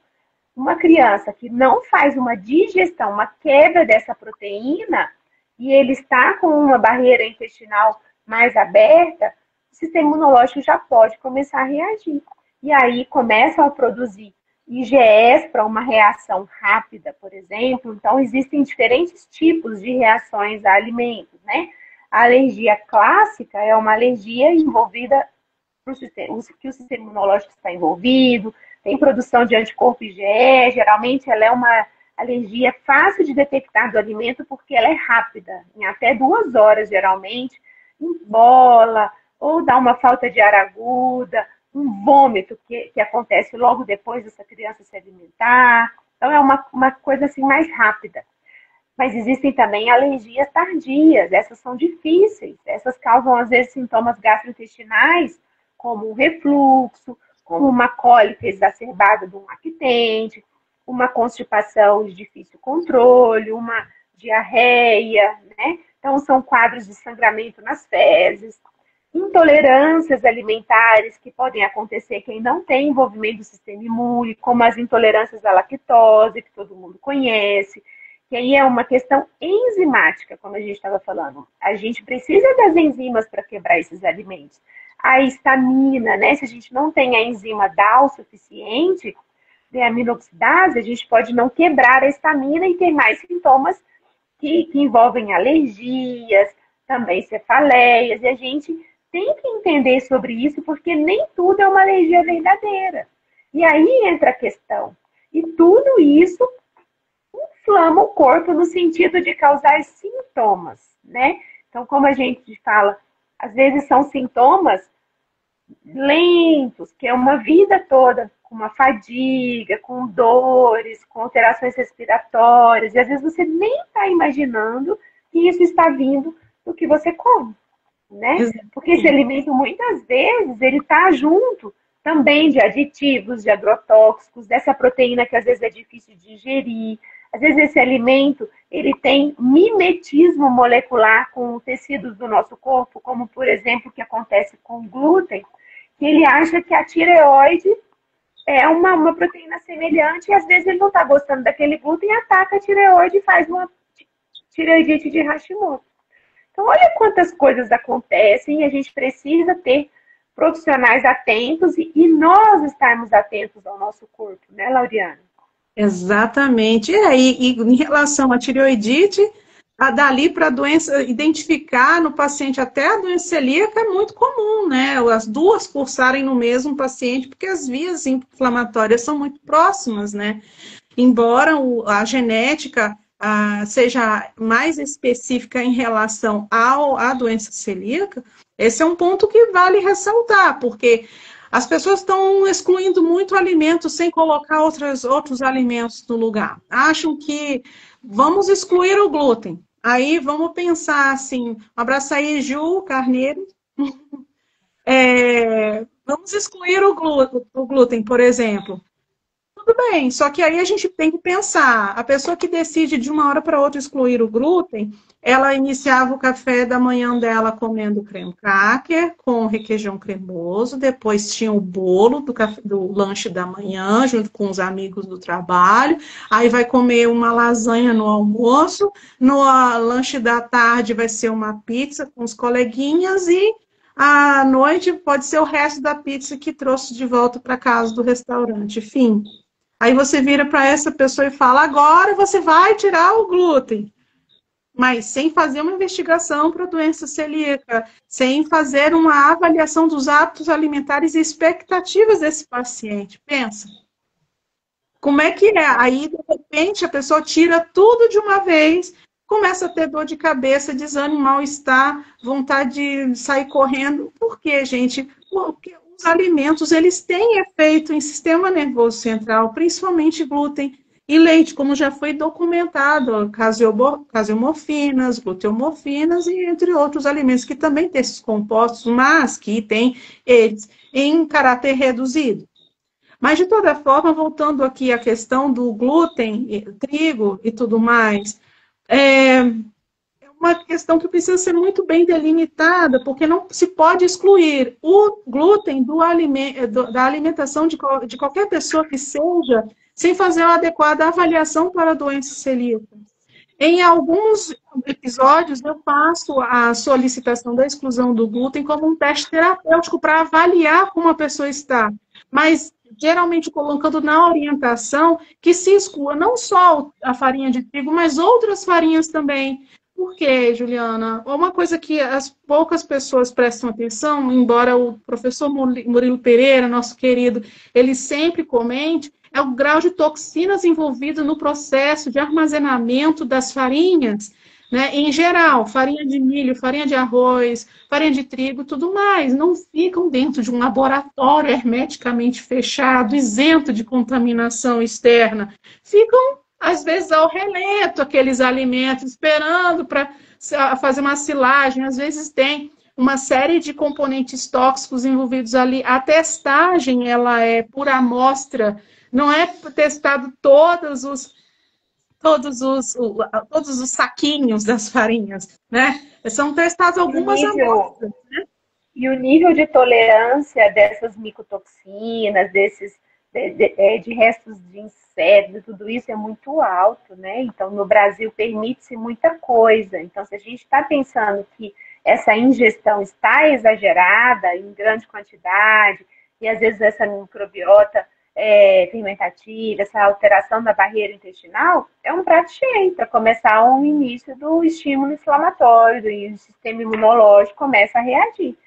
Speaker 3: Uma criança que não faz uma digestão, uma quebra dessa proteína, e ele está com uma barreira intestinal mais aberta, o sistema imunológico já pode começar a reagir. E aí começam a produzir IgEs para uma reação rápida, por exemplo. Então, existem diferentes tipos de reações a alimentos, né? A alergia clássica é uma alergia envolvida, que o sistema imunológico está envolvido, tem produção de anticorpo IgE, geralmente ela é uma alergia fácil de detectar do alimento porque ela é rápida, em até 2 horas, geralmente, embola, ou dá uma falta de ar aguda, um vômito que acontece logo depois dessa criança se alimentar. Então, é uma coisa assim mais rápida. Mas existem também alergias tardias, essas são difíceis, essas causam, às vezes, sintomas gastrointestinais, como um refluxo, como uma cólica exacerbada de um lactente, uma constipação de difícil controle, uma diarreia, né? Então, são quadros de sangramento nas fezes, intolerâncias alimentares que podem acontecer quem não tem envolvimento do sistema imune, como as intolerâncias à lactose, que todo mundo conhece, que aí é uma questão enzimática, como a gente estava falando. A gente precisa das enzimas para quebrar esses alimentos. A histamina, né? Se a gente não tem a enzima DAO suficiente, a aminoxidase, a gente pode não quebrar a histamina e ter mais sintomas que envolvem alergias, também cefaleias, e a gente tem que entender sobre isso, porque nem tudo é uma alergia verdadeira. E aí entra a questão. E tudo isso inflama o corpo no sentido de causar sintomas, né? Então, como a gente fala, às vezes são sintomas lentos, que é uma vida toda com uma fadiga, com dores, com alterações respiratórias, e às vezes você nem está imaginando que isso está vindo do que você come, né? Porque esse alimento, muitas vezes, ele está junto também de aditivos, de agrotóxicos, dessa proteína que às vezes é difícil de digerir. Às vezes esse alimento, ele tem mimetismo molecular com tecidos do nosso corpo, como, por exemplo, o que acontece com o glúten, que ele acha que a tireoide é uma proteína semelhante e às vezes ele não está gostando daquele glúten, ataca a tireoide e faz uma tireoidite de Hashimoto. Então, olha quantas coisas acontecem e a gente precisa ter profissionais atentos e nós estarmos atentos ao nosso corpo, né, Lauriana?
Speaker 2: Exatamente. E em relação à tireoidite, dali para a doença, identificar no paciente até a doença celíaca é muito comum, né? As duas cursarem no mesmo paciente, porque as vias inflamatórias são muito próximas, né? Embora a genética seja mais específica em relação à doença celíaca, esse é um ponto que vale ressaltar, porque as pessoas estão excluindo muito alimento sem colocar outros alimentos no lugar. Acham que vamos excluir o glúten. Aí vamos pensar assim, um abraço aí, Ju Carneiro. Vamos excluir o glúten, por exemplo. tudo bem. Só que aí a gente tem que pensar, a pessoa que decide de uma hora para outra excluir o glúten, ela iniciava o café da manhã dela comendo creme cracker com requeijão cremoso, depois tinha o bolo do lanche da manhã, junto com os amigos do trabalho, aí vai comer uma lasanha no almoço, no lanche da tarde vai ser uma pizza com os coleguinhas e à noite pode ser o resto da pizza que trouxe de volta para casa do restaurante. Fim. Aí você vira para essa pessoa e fala: agora você vai tirar o glúten. Mas sem fazer uma investigação para a doença celíaca, sem fazer uma avaliação dos hábitos alimentares e expectativas desse paciente. Pensa. Como é que é? Aí, de repente, a pessoa tira tudo de uma vez, começa a ter dor de cabeça, desânimo, mal-estar, vontade de sair correndo. Por quê, gente? Porque os alimentos, eles têm efeito em sistema nervoso central, principalmente glúten e leite, como já foi documentado, caseomorfinas, gluteomorfinas e entre outros alimentos que também têm esses compostos, mas que têm eles em caráter reduzido. Mas, de toda forma, voltando aqui à questão do glúten, trigo e tudo mais, é uma questão que precisa ser muito bem delimitada, porque não se pode excluir o glúten da alimentação de qualquer pessoa que seja, sem fazer uma adequada avaliação para a doença celíaca. Em alguns episódios, eu faço a solicitação da exclusão do glúten como um teste terapêutico para avaliar como a pessoa está. Mas, geralmente, colocando na orientação que se exclua não só a farinha de trigo, mas outras farinhas também. Por quê, Juliana? Uma coisa que as poucas pessoas prestam atenção, embora o professor Murilo Pereira, nosso querido, ele sempre comente, é o grau de toxinas envolvido no processo de armazenamento das farinhas, né? Em geral, farinha de milho, farinha de arroz, farinha de trigo, tudo mais, não ficam dentro de um laboratório hermeticamente fechado, isento de contaminação externa. Ficam, às vezes, ao relento, aqueles alimentos, esperando para fazer uma silagem. Às vezes tem uma série de componentes tóxicos envolvidos ali. A testagem, ela é por amostra. Não é testado todos os saquinhos das farinhas, né? São testadas algumas amostras, né?
Speaker 3: E o nível de tolerância dessas micotoxinas, de restos de insetos, tudo isso é muito alto, né? Então, no Brasil, permite-se muita coisa. Então, se a gente está pensando que essa ingestão está exagerada, em grande quantidade, e às vezes essa microbiota fermentativa, essa alteração da barreira intestinal, é um prato cheio para começar um início do estímulo inflamatório e o sistema imunológico começa a reagir.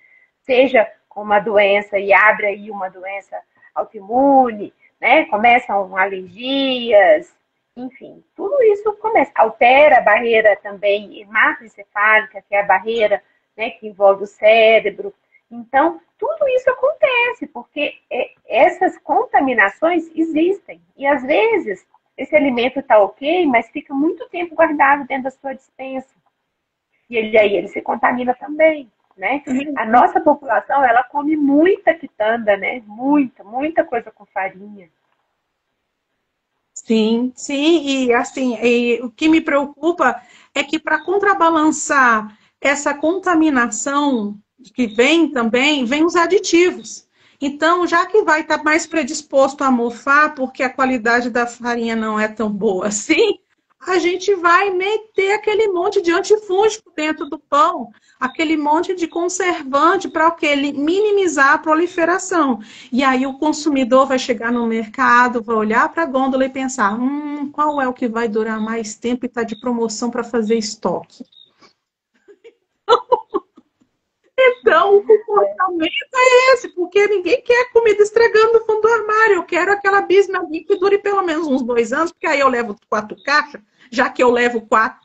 Speaker 3: Seja com uma doença e abre aí uma doença autoimune, né? Começam alergias, enfim, tudo isso começa. Altera a barreira também hematoencefálica, que é a barreira, né, que envolve o cérebro. Então, tudo isso acontece, porque essas contaminações existem. E, às vezes, esse alimento está ok, mas fica muito tempo guardado dentro da sua despensa. E aí ele se contamina também, né? A nossa população, ela come muita quitanda, né? Muita coisa com farinha.
Speaker 2: Sim, sim. E, assim, o que me preocupa é que, para contrabalançar essa contaminação que vem também, vem os aditivos. Então, já que vai estar mais predisposto a mofar, porque a qualidade da farinha não é tão boa assim, a gente vai meter aquele monte de antifúngico dentro do pão, aquele monte de conservante para o quê? Minimizar a proliferação. E aí o consumidor vai chegar no mercado, vai olhar para a gôndola e pensar, qual é o que vai durar mais tempo e está de promoção para fazer estoque? Então, o comportamento é esse, porque ninguém quer comida estragando no fundo do armário. Eu quero aquela bisnaguinha que dure pelo menos uns 2 anos, porque aí eu levo 4 caixas, já que eu levo 4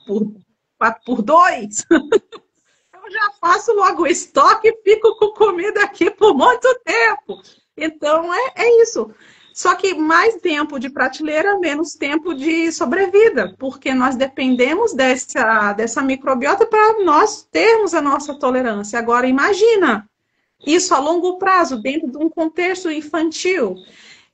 Speaker 2: por 2, eu já faço logo o estoque e fico com comida aqui por muito tempo. Então, é isso. Só que mais tempo de prateleira, menos tempo de sobrevida, porque nós dependemos dessa microbiota para nós termos a nossa tolerância. Agora, imagina isso a longo prazo, dentro de um contexto infantil.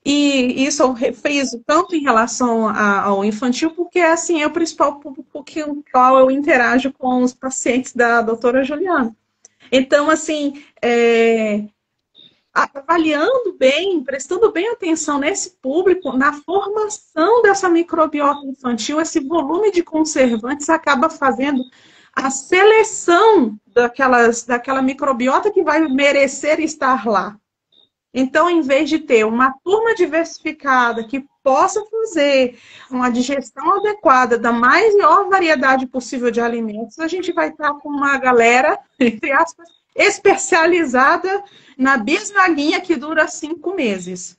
Speaker 2: E isso eu refriso tanto em relação ao infantil, porque assim, é o principal público com o qual eu interajo com os pacientes da doutora Juliana. Então, assim, avaliando bem, prestando bem atenção nesse público, na formação dessa microbiota infantil, esse volume de conservantes acaba fazendo a seleção daquela microbiota que vai merecer estar lá. Então, em vez de ter uma turma diversificada que possa fazer uma digestão adequada da maior variedade possível de alimentos, a gente vai estar com uma galera, entre aspas, especializada na bisnaguinha que dura 5 meses.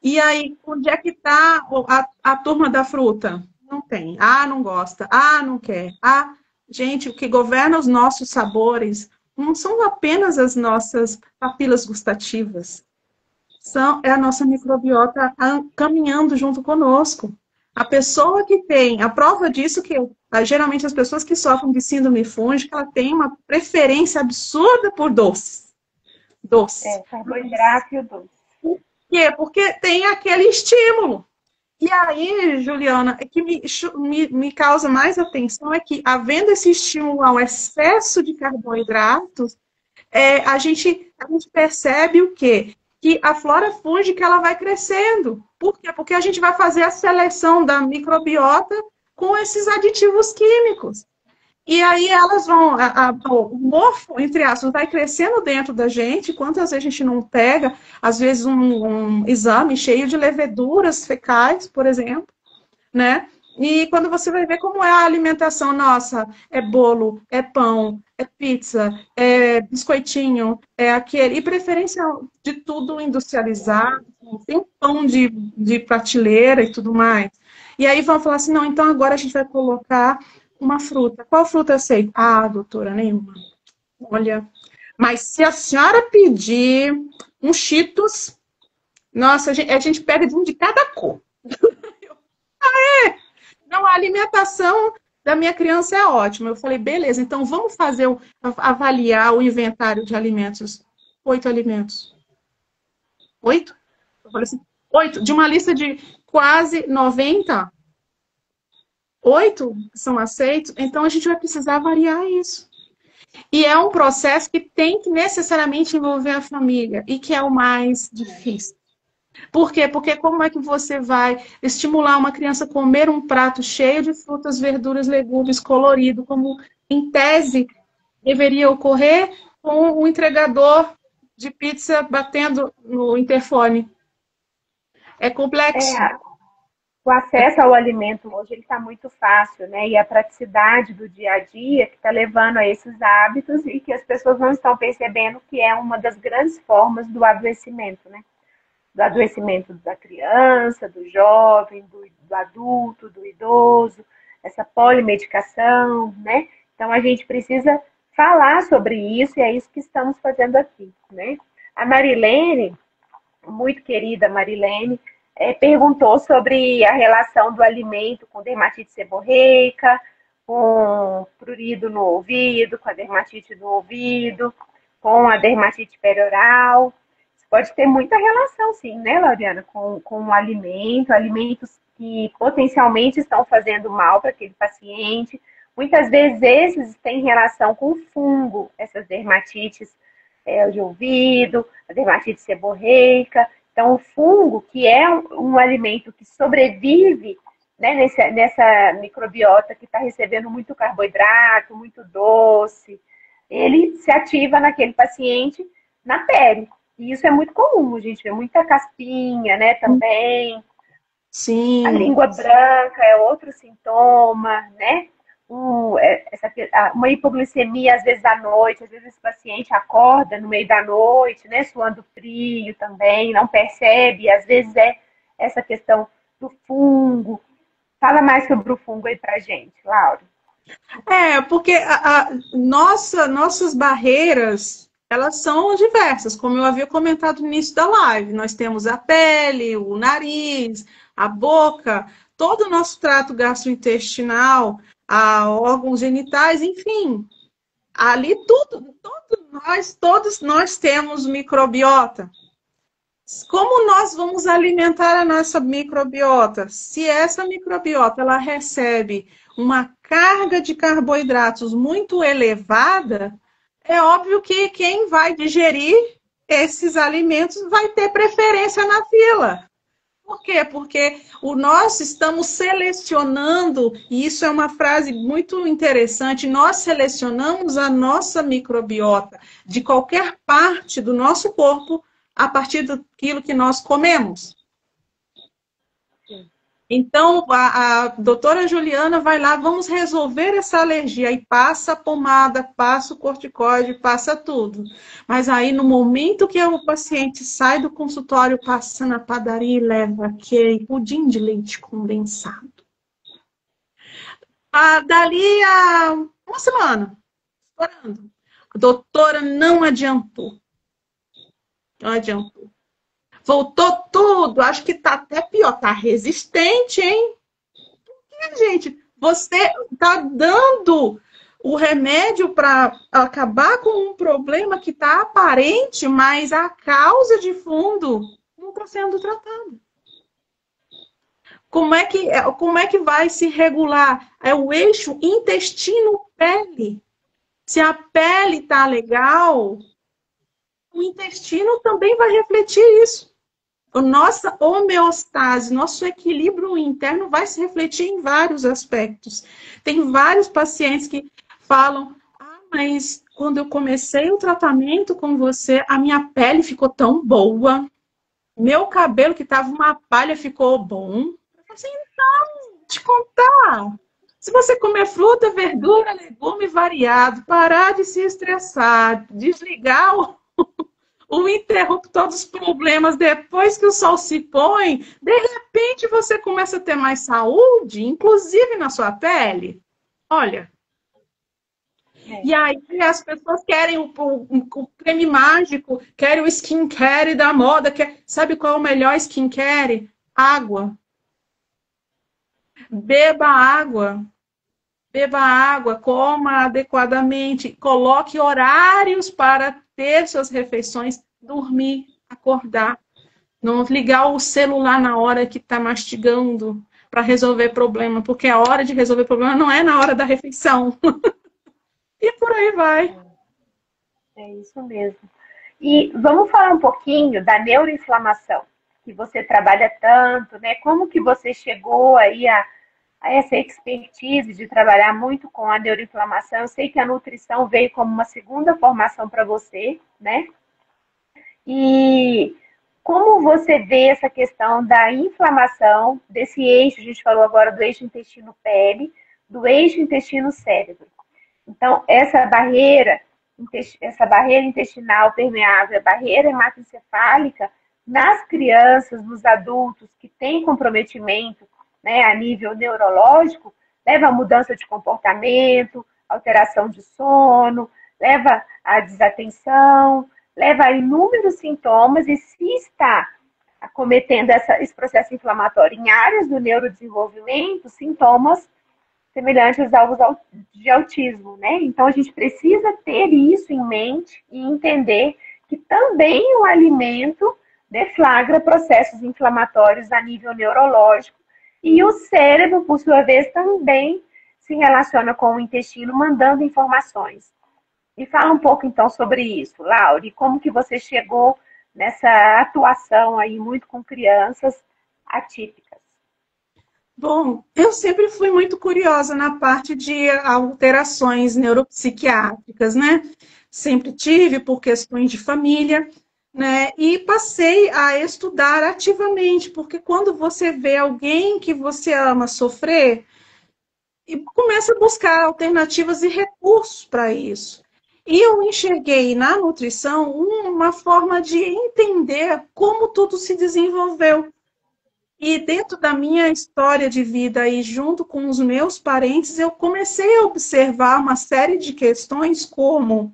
Speaker 2: E aí, onde é que está a turma da fruta? Não tem. Ah, não gosta. Ah, não quer. Ah, gente, o que governa os nossos sabores não são apenas as nossas papilas gustativas. É a nossa microbiota caminhando junto conosco. A pessoa que tem, a prova disso que geralmente as pessoas que sofrem de síndrome fúngica, ela tem uma preferência absurda por doces. Doce.
Speaker 3: Carboidrato e o doce.
Speaker 2: Por quê? Porque tem aquele estímulo. E aí, Juliana, o que me causa mais atenção é que, havendo esse estímulo ao excesso de carboidratos, a gente percebe o quê? Que a flora fúngica ela vai crescendo. Por quê? Porque a gente vai fazer a seleção da microbiota com esses aditivos químicos. E aí elas vão, o morfo, entre aspas, vai crescendo dentro da gente. Quantas vezes a gente não pega, às vezes, um exame cheio de leveduras fecais, por exemplo, né? E quando você vai ver como é a alimentação nossa, é bolo, é pão, é pizza, é biscoitinho, é aquele, e preferência de tudo industrializado, tem pão de prateleira e tudo mais. E aí vão falar assim, não, então agora a gente vai colocar uma fruta. Qual fruta aceita? Ah, doutora, nenhuma. Olha, mas se a senhora pedir um Cheetos, nossa, a gente pega de um de cada cor. Não, a alimentação da minha criança é ótima. Eu falei, beleza, então vamos avaliar o inventário de alimentos. 8 alimentos. 8? Eu falei assim, 8. De uma lista de quase 90, 8 são aceitos, então a gente vai precisar variar isso. E é um processo que tem que necessariamente envolver a família, e que é o mais difícil. Por quê? Porque como é que você vai estimular uma criança a comer um prato cheio de frutas, verduras, legumes, colorido, como em tese deveria ocorrer com o entregador de pizza batendo no interfone? É complexo.
Speaker 3: O acesso ao alimento hoje está muito fácil, né? E a praticidade do dia a dia que está levando a esses hábitos e que as pessoas não estão percebendo que é uma das grandes formas do adoecimento, né? Do adoecimento da criança, do jovem, do adulto, do idoso, essa polimedicação, né? Então, a gente precisa falar sobre isso e é isso que estamos fazendo aqui, né? A Marilene, muito querida Marilene, perguntou sobre a relação do alimento com dermatite seborreica, com prurido no ouvido, com a dermatite no ouvido, com a dermatite perioral. Pode ter muita relação, sim, né, Lauriana, com o alimento, alimentos que potencialmente estão fazendo mal para aquele paciente. Muitas vezes esses têm relação com o fungo, essas dermatites de ouvido, a dermatite seborreica. Então, o fungo, que é um alimento que sobrevive, né, nessa microbiota que está recebendo muito carboidrato, muito doce, ele se ativa naquele paciente na pele. E isso é muito comum, a gente vê muita caspinha, né, também.
Speaker 2: Sim.
Speaker 3: A língua branca é outro sintoma, né? Uma hipoglicemia, às vezes, à noite. Às vezes, esse paciente acorda no meio da noite, né, suando frio também, não percebe. Às vezes, é essa questão do fungo. Fala mais sobre o fungo aí pra gente, Laura.
Speaker 2: Porque nossas barreiras, elas são diversas, como eu havia comentado no início da live. Nós temos a pele, o nariz, a boca, todo o nosso trato gastrointestinal, órgãos genitais, enfim. Ali todos nós temos microbiota. Como nós vamos alimentar a nossa microbiota? Se essa microbiota ela recebe uma carga de carboidratos muito elevada, é óbvio que quem vai digerir esses alimentos vai ter preferência na fila. Por quê? Porque nós estamos selecionando, e isso é uma frase muito interessante, nós selecionamos a nossa microbiota de qualquer parte do nosso corpo a partir daquilo que nós comemos. Então, a doutora Juliana vai lá, vamos resolver essa alergia. Aí passa a pomada, passa o corticoide, passa tudo. Mas aí, no momento que o paciente sai do consultório, passa na padaria e leva aquele pudim de leite condensado. Dali a uma semana, estourando. A doutora não adiantou. Não adiantou. Voltou tudo, acho que tá até pior, tá resistente, hein? Porque, gente, você tá dando o remédio para acabar com um problema que tá aparente, mas a causa de fundo não está sendo tratada. Como é que vai se regular? É o eixo intestino-pele. Se a pele tá legal, o intestino também vai refletir isso. A nossa homeostase, nosso equilíbrio interno vai se refletir em vários aspectos. Tem vários pacientes que falam, mas quando eu comecei o tratamento com você, a minha pele ficou tão boa, meu cabelo que estava uma palha ficou bom. Eu falei assim, não, te contar. Se você comer fruta, verdura, legume variado, parar de se estressar, desligar o interruptor dos problemas depois que o sol se põe, de repente você começa a ter mais saúde, inclusive na sua pele. Olha. E aí as pessoas querem o creme mágico, querem o skincare da moda. Sabe qual é o melhor skincare? Água. Beba água. Beba água, coma adequadamente, coloque horários para ter suas refeições, dormir, acordar, não ligar o celular na hora que está mastigando para resolver problema, porque a hora de resolver problema não é na hora da refeição. E por aí vai.
Speaker 3: É isso mesmo. E vamos falar um pouquinho da neuroinflamação, que você trabalha tanto, né? Como que você chegou aí a essa expertise de trabalhar muito com a neuroinflamação? Eu sei que a nutrição veio como uma segunda formação para você, né? E como você vê essa questão da inflamação, desse eixo, a gente falou agora do eixo intestino-pele, do eixo intestino-cérebro. Então, essa barreira intestinal permeável, a barreira hematoencefálica, nas crianças, nos adultos que têm comprometimento, né, a nível neurológico, leva a mudança de comportamento, alteração de sono, leva a desatenção, leva a inúmeros sintomas, e se está acometendo esse processo inflamatório em áreas do neurodesenvolvimento, sintomas semelhantes aos de autismo, né? Então, a gente precisa ter isso em mente e entender que também o alimento deflagra processos inflamatórios a nível neurológico, e o cérebro, por sua vez, também se relaciona com o intestino, mandando informações. E fala um pouco, então, sobre isso, Laura, e como que você chegou nessa atuação aí muito com crianças atípicas.
Speaker 2: Bom, eu sempre fui muito curiosa na parte de alterações neuropsiquiátricas, né? Sempre tive por questões de família, né? E passei a estudar ativamente, porque quando você vê alguém que você ama sofrer, e começa a buscar alternativas e recursos para isso. E eu enxerguei na nutrição uma forma de entender como tudo se desenvolveu. E dentro da minha história de vida e junto com os meus parentes, eu comecei a observar uma série de questões como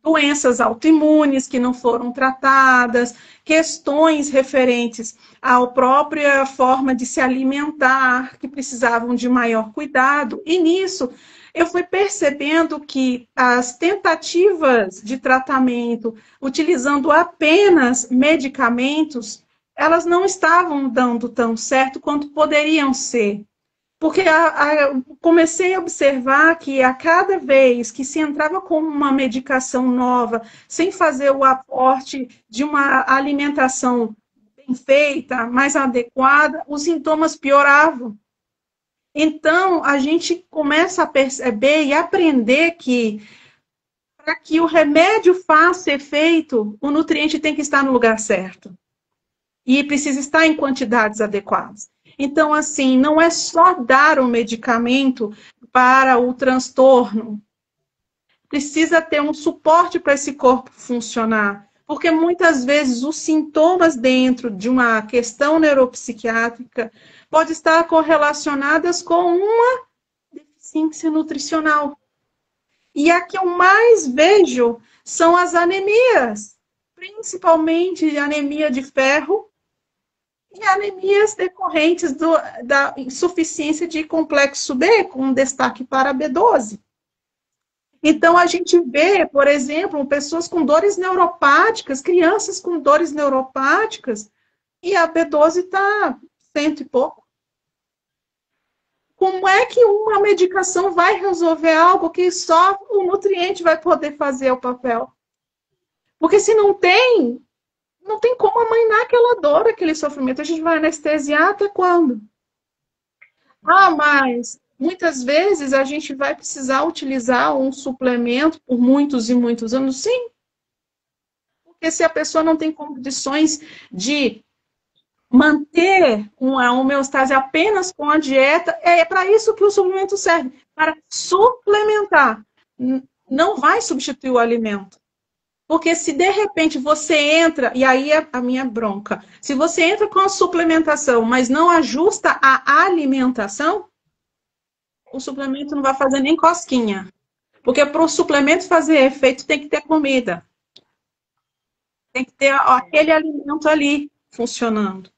Speaker 2: doenças autoimunes que não foram tratadas, questões referentes à própria forma de se alimentar, que precisavam de maior cuidado. E nisso, eu fui percebendo que as tentativas de tratamento, utilizando apenas medicamentos, elas não estavam dando tão certo quanto poderiam ser. Porque comecei a observar que a cada vez que se entrava com uma medicação nova, sem fazer o aporte de uma alimentação bem feita, mais adequada, os sintomas pioravam. Então, a gente começa a perceber e aprender que, para que o remédio faça efeito, o nutriente tem que estar no lugar certo. E precisa estar em quantidades adequadas. Então, assim, não é só dar um medicamento para o transtorno. Precisa ter um suporte para esse corpo funcionar. Porque muitas vezes os sintomas dentro de uma questão neuropsiquiátrica podem estar correlacionadas com uma deficiência nutricional. E a que eu mais vejo são as anemias, principalmente anemia de ferro, e anemias decorrentes da insuficiência de complexo B, com destaque para B12. Então, a gente vê, por exemplo, pessoas com dores neuropáticas, crianças com dores neuropáticas, e a B12 está 100 e pouco. Como é que uma medicação vai resolver algo que só o nutriente vai poder fazer o papel? Porque se não tem como amainar aquela dor, aquele sofrimento. A gente vai anestesiar até quando? Mas muitas vezes a gente vai precisar utilizar um suplemento por muitos e muitos anos, sim. Porque se a pessoa não tem condições de manter uma homeostase apenas com a dieta, é para isso que o suplemento serve, para suplementar. Não vai substituir o alimento. Porque se de repente você entra, e aí é a minha bronca, se você entra com a suplementação, mas não ajusta a alimentação, o suplemento não vai fazer nem cosquinha. Porque para o suplemento fazer efeito tem que ter comida. Tem que ter aquele alimento ali funcionando.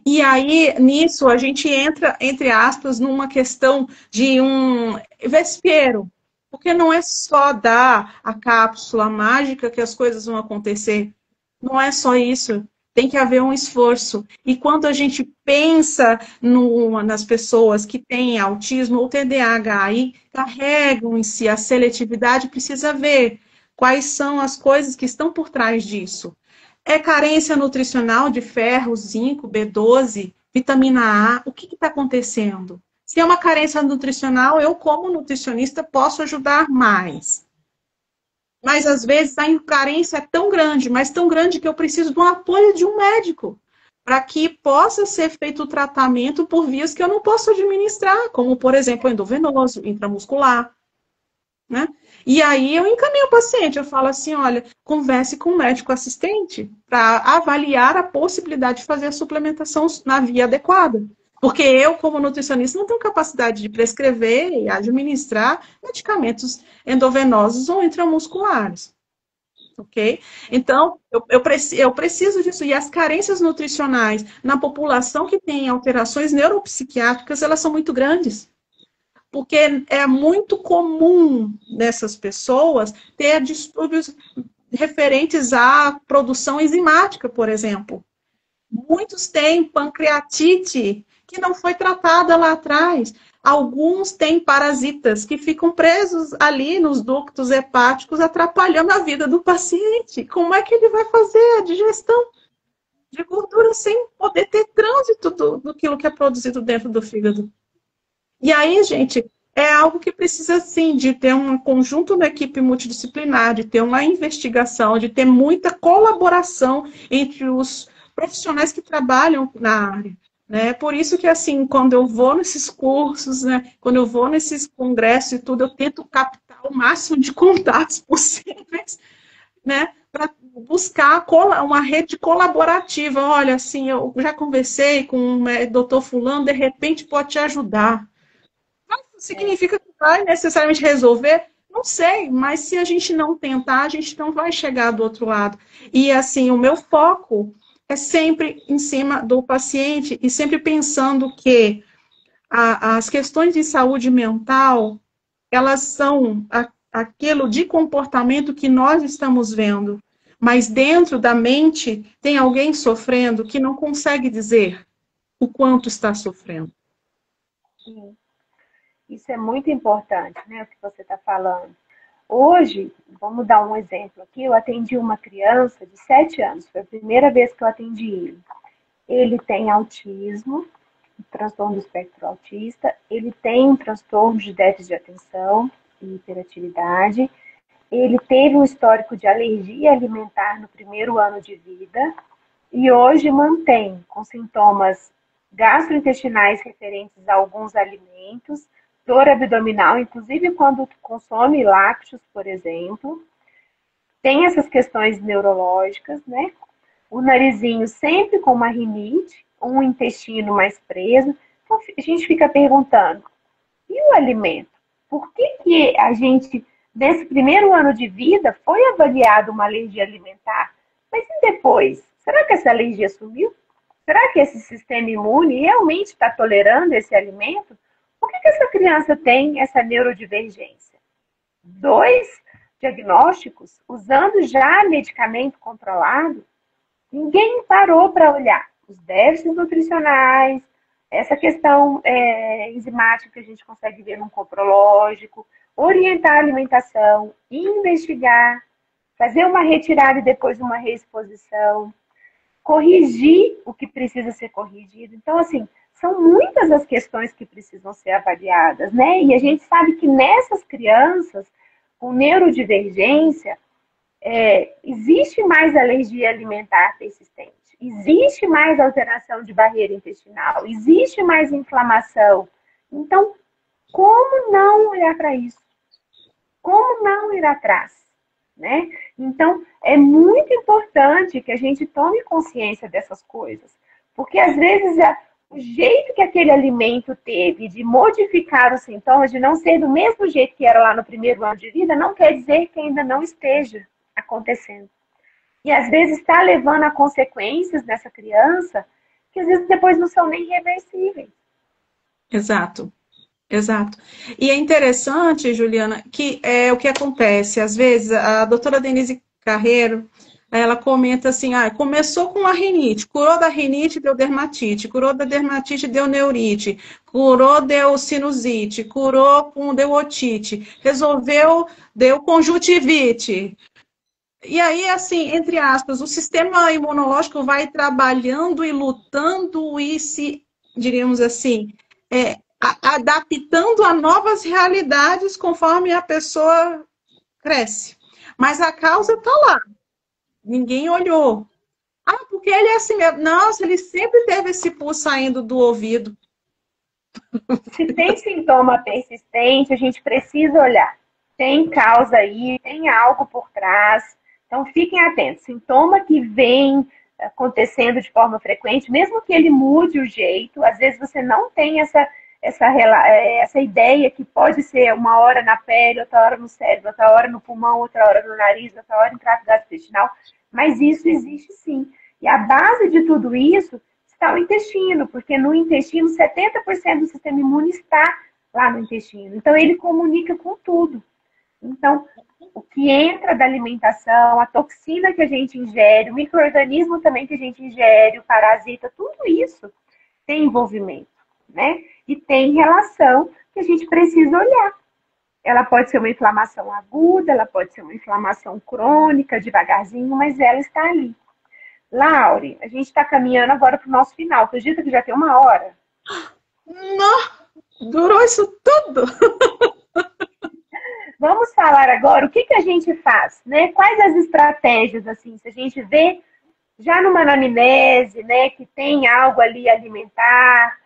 Speaker 2: E aí, nisso, a gente entra, entre aspas, numa questão de um vespeiro. Porque não é só dar a cápsula mágica que as coisas vão acontecer. Não é só isso. Tem que haver um esforço. E quando a gente pensa nas pessoas que têm autismo ou TDAH e carregam em si a seletividade, precisa ver quais são as coisas que estão por trás disso. É carência nutricional de ferro, zinco, B12, vitamina A. O que está acontecendo? Se é uma carência nutricional, eu, como nutricionista, posso ajudar mais. Mas, às vezes, a carência é tão grande, mas tão grande que eu preciso do apoio de um médico para que possa ser feito o tratamento por vias que eu não posso administrar, como, por exemplo, endovenoso, intramuscular. Né? E aí eu encaminho o paciente, eu falo assim, olha, converse com o médico assistente para avaliar a possibilidade de fazer a suplementação na via adequada. Porque eu, como nutricionista, não tenho capacidade de prescrever e administrar medicamentos endovenosos ou intramusculares. Ok? Então, eu preciso disso. E as carências nutricionais na população que tem alterações neuropsiquiátricas, elas são muito grandes. Porque é muito comum nessas pessoas ter distúrbios referentes à produção enzimática, por exemplo. Muitos têm pancreatite que não foi tratada lá atrás. Alguns têm parasitas que ficam presos ali nos ductos hepáticos, atrapalhando a vida do paciente. Como é que ele vai fazer a digestão de gordura sem poder ter trânsito do que é produzido dentro do fígado? E aí, gente, é algo que precisa, sim, de ter um conjunto da equipe multidisciplinar, de ter uma investigação, de ter muita colaboração entre os profissionais que trabalham na área. Né? Por isso que, assim, quando eu vou nesses cursos, né, quando eu vou nesses congressos e tudo, eu tento captar o máximo de contatos possíveis, né, para buscar uma rede colaborativa. Olha, assim, eu já conversei com o doutor fulano, de repente pode te ajudar. Não significa que vai necessariamente resolver, Não sei, mas se a gente não tentar, a gente não vai chegar do outro lado. E assim, o meu foco é sempre em cima do paciente e sempre pensando que as questões de saúde mental, elas são aquilo de comportamento que nós estamos vendo. Mas dentro da mente tem alguém sofrendo que não consegue dizer o quanto está sofrendo.
Speaker 3: Sim. Isso é muito importante, né, o que você está falando. Hoje, vamos dar um exemplo aqui, eu atendi uma criança de 7 anos, foi a primeira vez que eu atendi ele. Ele tem autismo, transtorno do espectro autista, ele tem um transtorno de déficit de atenção e hiperatividade, ele teve um histórico de alergia alimentar no primeiro ano de vida e hoje mantém com sintomas gastrointestinais referentes a alguns alimentos, dor abdominal, inclusive quando consome lácteos, por exemplo, tem essas questões neurológicas, né? O narizinho sempre com uma rinite, um intestino mais preso. Então, a gente fica perguntando, e o alimento? Por que a gente, nesse primeiro ano de vida, foi avaliado uma alergia alimentar? Mas e depois? Será que essa alergia sumiu? Será que esse sistema imune realmente está tolerando esse alimento? Por que essa criança tem essa neurodivergência? 2 diagnósticos, usando já medicamento controlado, ninguém parou para olhar os déficits nutricionais, essa questão enzimática que a gente consegue ver num coprológico, orientar a alimentação, investigar, fazer uma retirada e depois uma reexposição, corrigir o que precisa ser corrigido. Então, assim, são muitas as questões que precisam ser avaliadas, né? E a gente sabe que nessas crianças com neurodivergência, existe mais alergia alimentar persistente, existe mais alteração de barreira intestinal, existe mais inflamação. Então, como não olhar para isso? Como não ir atrás? Né? Então, é muito importante que a gente tome consciência dessas coisas, porque às vezes o jeito que aquele alimento teve de modificar os sintomas, de não ser do mesmo jeito que era lá no primeiro ano de vida, não quer dizer que ainda não esteja acontecendo. E às vezes está levando a consequências nessa criança que às vezes depois não são nem reversíveis.
Speaker 2: Exato. Exato. E é interessante, Juliana, que é o que acontece. Às vezes, a doutora Denise Carreiro, ela comenta assim, começou com a rinite, curou da rinite, deu dermatite, curou da dermatite, deu neurite, curou, deu sinusite, curou, deu otite, resolveu, deu conjuntivite. E aí, assim, entre aspas, o sistema imunológico vai trabalhando e lutando e se, diríamos assim, adaptando a novas realidades conforme a pessoa cresce. Mas a causa está lá. Ninguém olhou. Porque ele é assim mesmo. Nossa, ele sempre teve esse pulso saindo do ouvido.
Speaker 3: Se tem sintoma persistente, a gente precisa olhar. Tem causa aí, tem algo por trás. Então, fiquem atentos. Sintoma que vem acontecendo de forma frequente, mesmo que ele mude o jeito, às vezes você não tem essa ideia que pode ser uma hora na pele, outra hora no cérebro, outra hora no pulmão, outra hora no nariz, outra hora em trato gastrointestinal, mas isso existe sim. E a base de tudo isso está o intestino, porque no intestino 70% do sistema imune está lá no intestino. Então ele comunica com tudo. Então, o que entra da alimentação, a toxina que a gente ingere, o micro-organismo também que a gente ingere, o parasita, tudo isso tem envolvimento, né? E tem relação que a gente precisa olhar. Ela pode ser uma inflamação aguda, ela pode ser uma inflamação crônica, devagarzinho, mas ela está ali. Laure, a gente está caminhando agora para o nosso final. Acredita que já tem 1 hora?
Speaker 2: Não, durou isso tudo.
Speaker 3: Vamos falar agora o que a gente faz, né? Quais as estratégias, assim, se a gente vê já numa anamnese, né, que tem algo ali alimentar,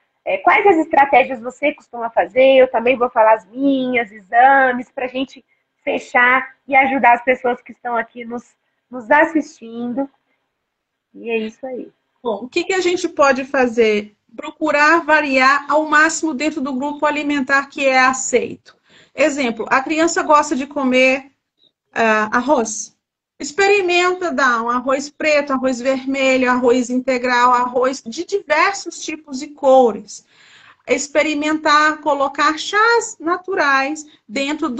Speaker 3: quais as estratégias você costuma fazer? Eu também vou falar as minhas, exames, para a gente fechar e ajudar as pessoas que estão aqui nos assistindo. E é isso aí.
Speaker 2: Bom, o que a gente pode fazer? Procurar variar ao máximo dentro do grupo alimentar que é aceito. Exemplo, a criança gosta de comer arroz. Experimenta dar um arroz preto, arroz vermelho, arroz integral, arroz de diversos tipos e cores. Experimentar colocar chás naturais dentro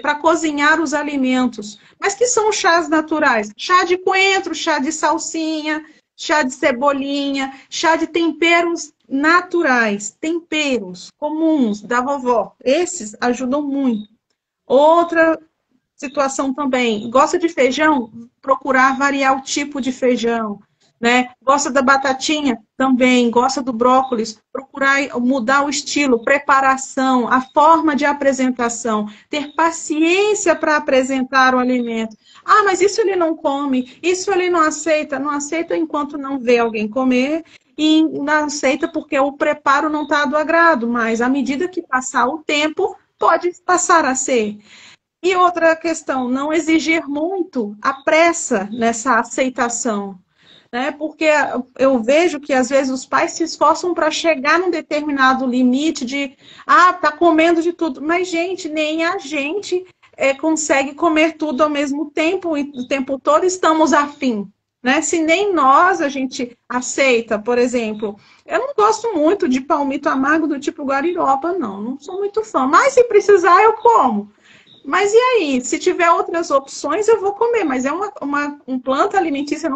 Speaker 2: para cozinhar os alimentos. Mas que são chás naturais? Chá de coentro, chá de salsinha, chá de cebolinha, chá de temperos naturais, temperos comuns da vovó. Esses ajudam muito. Outra situação também, gosta de feijão? Procurar variar o tipo de feijão, né? Gosta da batatinha? Também. Gosta do brócolis? Procurar mudar o estilo, preparação, a forma de apresentação, ter paciência para apresentar o alimento. Ah, mas isso ele não come, isso ele não aceita. Não aceita enquanto não vê alguém comer e não aceita porque o preparo não está do agrado, mas à medida que passar o tempo, pode passar a ser. E outra questão, não exigir muito a pressa nessa aceitação, né? Porque eu vejo que às vezes os pais se esforçam para chegar num determinado limite de, tá comendo de tudo, mas gente, nem a gente consegue comer tudo ao mesmo tempo e o tempo todo estamos afim, né? Se nem nós a gente aceita, por exemplo, eu não gosto muito de palmito amargo do tipo guariroba, não sou muito fã, mas se precisar eu como. Mas e aí? Se tiver outras opções, eu vou comer. Mas é uma planta alimentícia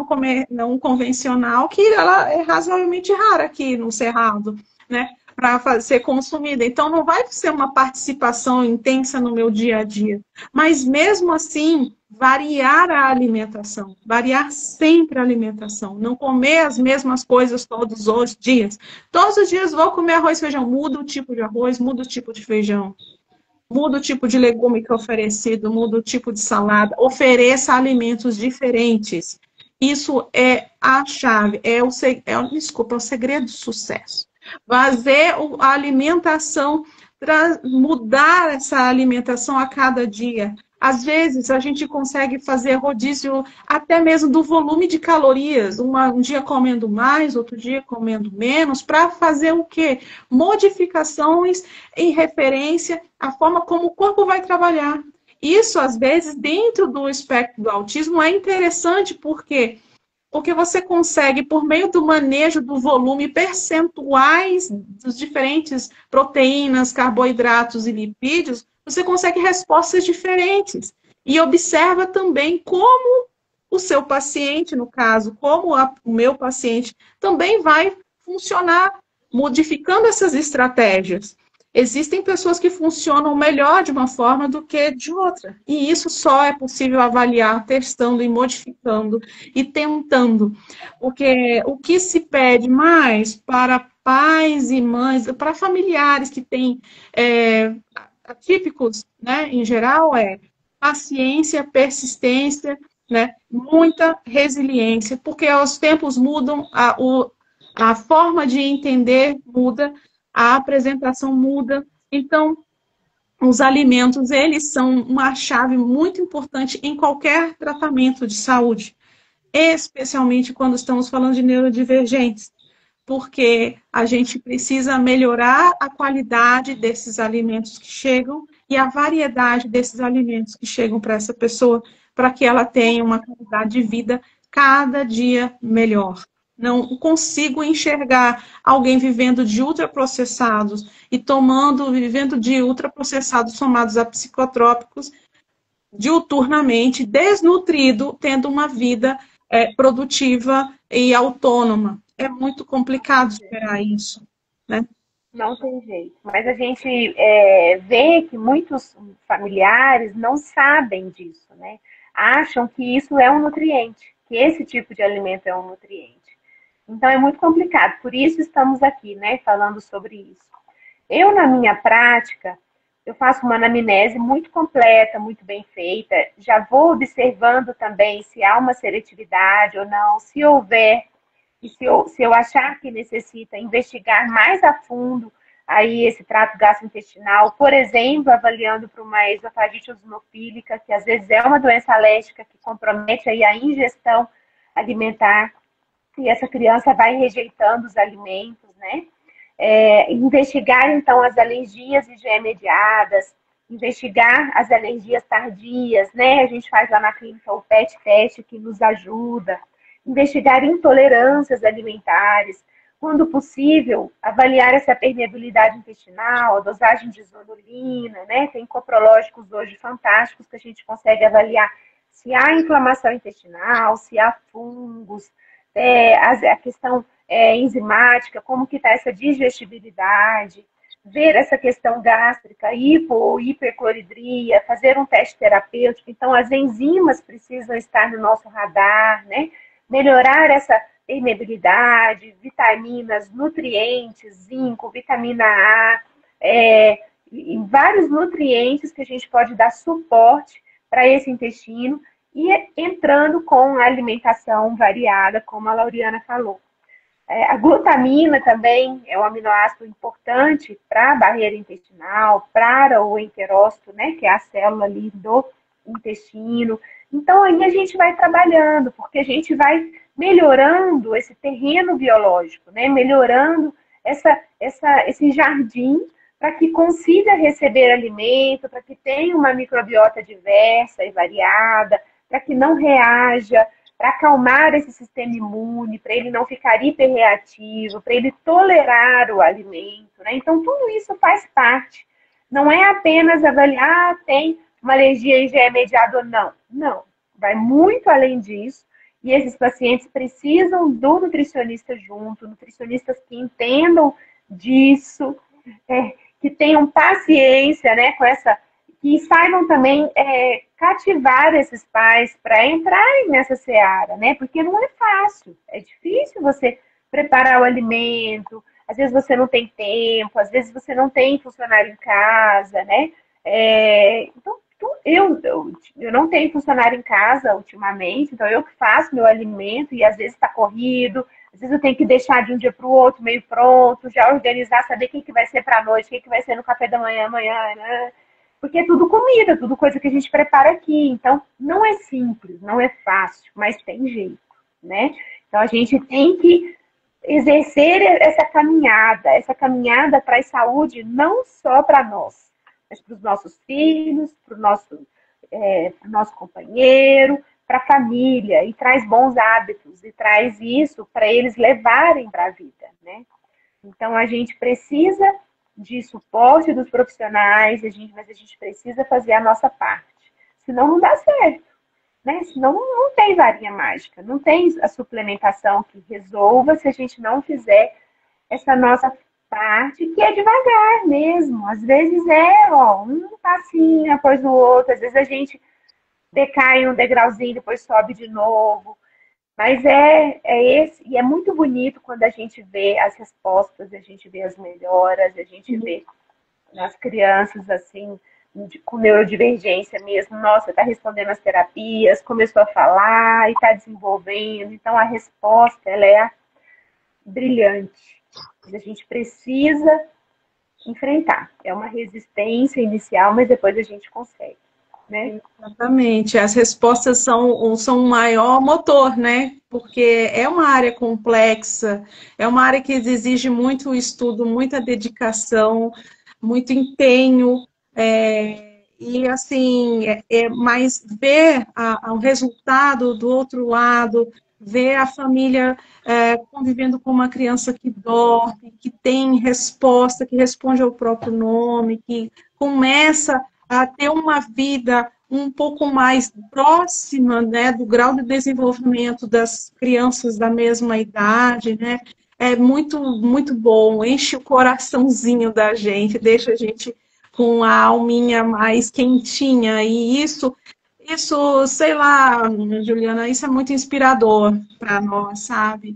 Speaker 2: não convencional que ela é razoavelmente rara aqui no Cerrado, né? Para ser consumida. Então, não vai ser uma participação intensa no meu dia a dia. Mas, mesmo assim, variar a alimentação. Variar sempre a alimentação. Não comer as mesmas coisas todos os dias. Todos os dias vou comer arroz e feijão. Muda o tipo de arroz, muda o tipo de feijão. Muda o tipo de legume que é oferecido, muda o tipo de salada, ofereça alimentos diferentes. Isso é a chave, é o segredo do sucesso. Fazer a alimentação, mudar essa alimentação a cada dia. Às vezes, a gente consegue fazer rodízio até mesmo do volume de calorias. Um dia comendo mais, outro dia comendo menos, para fazer o quê? Modificações em referência à forma como o corpo vai trabalhar. Isso, às vezes, dentro do espectro do autismo, é interessante porque você consegue, por meio do manejo do volume percentuais dos diferentes proteínas, carboidratos e lipídios, você consegue respostas diferentes. E observa também como o seu paciente, no caso, como o meu paciente, também vai funcionar, modificando essas estratégias. Existem pessoas que funcionam melhor de uma forma do que de outra. E isso só é possível avaliar testando e modificando e tentando. Porque o que se pede mais para pais e mães, para familiares que têm atípicos, né, em geral, é paciência, persistência, né, muita resiliência, porque os tempos mudam, a forma de entender muda, a apresentação muda. Então, os alimentos, eles são uma chave muito importante em qualquer tratamento de saúde, especialmente quando estamos falando de neurodivergentes, porque a gente precisa melhorar a qualidade desses alimentos que chegam e a variedade desses alimentos que chegam para essa pessoa, para que ela tenha uma qualidade de vida cada dia melhor. Não consigo enxergar alguém vivendo de ultraprocessados e vivendo de ultraprocessados somados a psicotrópicos diuturnamente, desnutrido, tendo uma vida produtiva e autônoma. É muito complicado esperar isso, né?
Speaker 3: Não tem jeito. Mas a gente vê que muitos familiares não sabem disso, né? Acham que isso é um nutriente, que esse tipo de alimento é um nutriente. Então é muito complicado. Por isso estamos aqui, né, falando sobre isso. Eu, na minha prática, eu faço uma anamnese muito completa, muito bem feita. Já vou observando também se há uma seletividade ou não, se houver. E se eu achar que necessita investigar mais a fundo aí esse trato gastrointestinal, por exemplo, avaliando para uma esofagite eosinofílica, que às vezes é uma doença alérgica que compromete aí a ingestão alimentar, e essa criança vai rejeitando os alimentos, né? Investigar, então, as alergias IgE-mediadas, investigar as alergias tardias, né? A gente faz lá na clínica o PET teste que nos ajuda, investigar intolerâncias alimentares, quando possível, avaliar essa permeabilidade intestinal, a dosagem de zonulina, né? Tem coprológicos hoje fantásticos que a gente consegue avaliar se há inflamação intestinal, se há fungos, a questão enzimática, como que está essa digestibilidade, ver essa questão gástrica, hipo ou hipercloridria, fazer um teste terapêutico. Então, as enzimas precisam estar no nosso radar, né? Melhorar essa permeabilidade, vitaminas, nutrientes, zinco, vitamina A, e vários nutrientes que a gente pode dar suporte para esse intestino e entrando com a alimentação variada, como a Lauriana falou. A glutamina também é um aminoácido importante para a barreira intestinal, para o enterócito, né, que é a célula ali do intestino. Então, aí a gente vai trabalhando, porque a gente vai melhorando esse terreno biológico, né, melhorando esse jardim para que consiga receber alimento, para que tenha uma microbiota diversa e variada, para que não reaja, para acalmar esse sistema imune, para ele não ficar hiperreativo, para ele tolerar o alimento, né? Então, tudo isso faz parte. Não é apenas avaliar, tem uma alergia e já é mediado ou não. Não, vai muito além disso. E esses pacientes precisam do nutricionista junto, nutricionistas que entendam disso, que tenham paciência, né, com essa, que saibam também cativar esses pais para entrarem nessa seara, né? Porque não é fácil, é difícil você preparar o alimento, às vezes você não tem tempo, às vezes você não tem funcionário em casa, né? Então, eu não tenho funcionário em casa ultimamente, então eu que faço meu alimento e às vezes está corrido, às vezes eu tenho que deixar de um dia para o outro meio pronto, já organizar, saber o que vai ser para a noite, o que vai ser no café da manhã amanhã, né? Porque é tudo comida, tudo coisa que a gente prepara aqui. Então, não é simples, não é fácil, mas tem jeito, né? Então, a gente tem que exercer essa caminhada traz saúde não só para nós, mas para os nossos filhos, para o nosso companheiro, para a família, e traz bons hábitos, e traz isso para eles levarem para a vida, né? Então, a gente precisa de suporte dos profissionais, mas a gente precisa fazer a nossa parte. Senão não dá certo, né? Senão não tem varinha mágica, não tem a suplementação que resolva se a gente não fizer essa nossa parte, que é devagar mesmo. Às vezes um passinho após o outro, às vezes a gente decai um degrauzinho, depois sobe de novo. Mas esse, e é muito bonito quando a gente vê as respostas, a gente vê as melhoras, a gente vê nas crianças, assim, com neurodivergência mesmo, nossa, está respondendo às terapias, começou a falar e está desenvolvendo. Então, a resposta, ela é brilhante. A gente precisa enfrentar. É uma resistência inicial, mas depois a gente consegue. Né?
Speaker 2: Exatamente, as respostas são o maior motor, né? Porque é uma área complexa, é uma área que exige muito estudo, muita dedicação, muito empenho, e assim, mas ver o resultado do outro lado, ver a família convivendo com uma criança que dorme, que tem resposta, que responde ao próprio nome, que começa a ter uma vida um pouco mais próxima, né, do grau de desenvolvimento das crianças da mesma idade, né, é muito, muito bom, enche o coraçãozinho da gente, deixa a gente com a alminha mais quentinha, e isso, sei lá, Juliana, isso é muito inspirador para nós, sabe?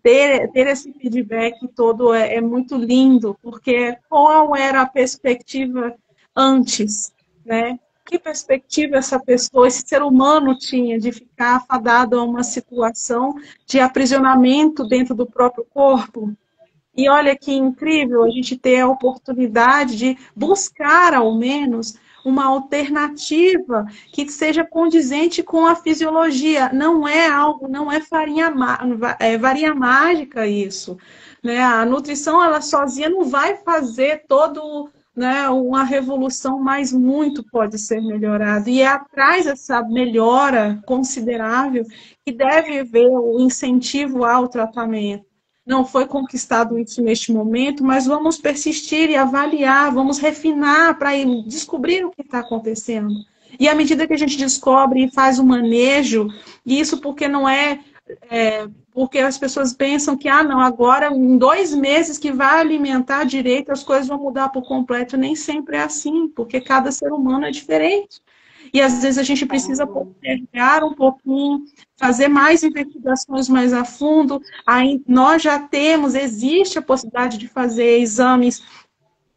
Speaker 2: Ter esse feedback todo é muito lindo, porque qual era a perspectiva antes, né? Que perspectiva essa pessoa, esse ser humano tinha de ficar afadado a uma situação de aprisionamento dentro do próprio corpo? E olha que incrível a gente ter a oportunidade de buscar, ao menos, uma alternativa que seja condizente com a fisiologia. Não é algo, não é varinha mágica isso, né? A nutrição, ela sozinha não vai fazer todo né, uma revolução, mas muito pode ser melhorado. E é atrás dessa melhora considerável que deve haver o incentivo ao tratamento. Não foi conquistado isso neste momento, mas vamos persistir e avaliar, vamos refinar para descobrir o que está acontecendo. E à medida que a gente descobre e faz o manejo, isso porque não porque as pessoas pensam que, não, agora em 2 meses que vai alimentar direito, as coisas vão mudar por completo. Nem sempre é assim, porque cada ser humano é diferente. E às vezes a gente precisa postergar um pouquinho, fazer mais investigações mais a fundo. Aí nós já temos, existe a possibilidade de fazer exames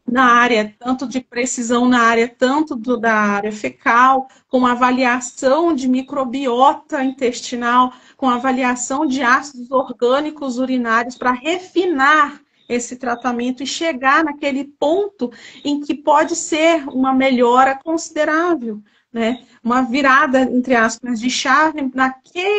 Speaker 2: na área, tanto de precisão na área, tanto da área fecal, com avaliação de microbiota intestinal, com avaliação de ácidos orgânicos urinários, para refinar esse tratamento e chegar naquele ponto em que pode ser uma melhora considerável, né? Uma virada, entre aspas, de chave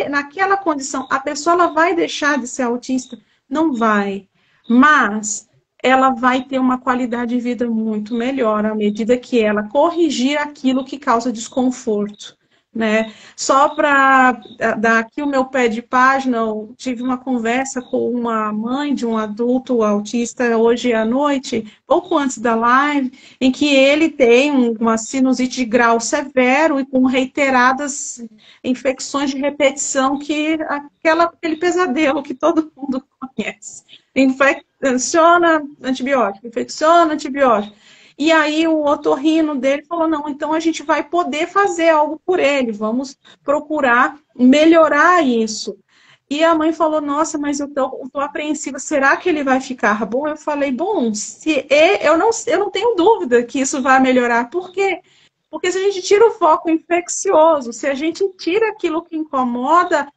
Speaker 2: naquela condição. A pessoa ela vai deixar de ser autista? Não vai, mas ela vai ter uma qualidade de vida muito melhor à medida que ela corrigir aquilo que causa desconforto, né? Só para dar aqui o meu pé de página, eu tive uma conversa com uma mãe de um adulto autista hoje à noite, pouco antes da live, em que ele tem uma sinusite de grau severo e com reiteradas infecções de repetição, aquele pesadelo que todo mundo conhece. Infecciona antibiótico, infecciona antibiótico. E aí o otorrino dele falou, não, então a gente vai poder fazer algo por ele, vamos procurar melhorar isso. E a mãe falou, nossa, mas eu tô apreensiva, será que ele vai ficar bom? Eu falei, bom, eu não tenho dúvida que isso vai melhorar. Por quê? Porque se a gente tira o foco infeccioso, se a gente tira aquilo que incomoda,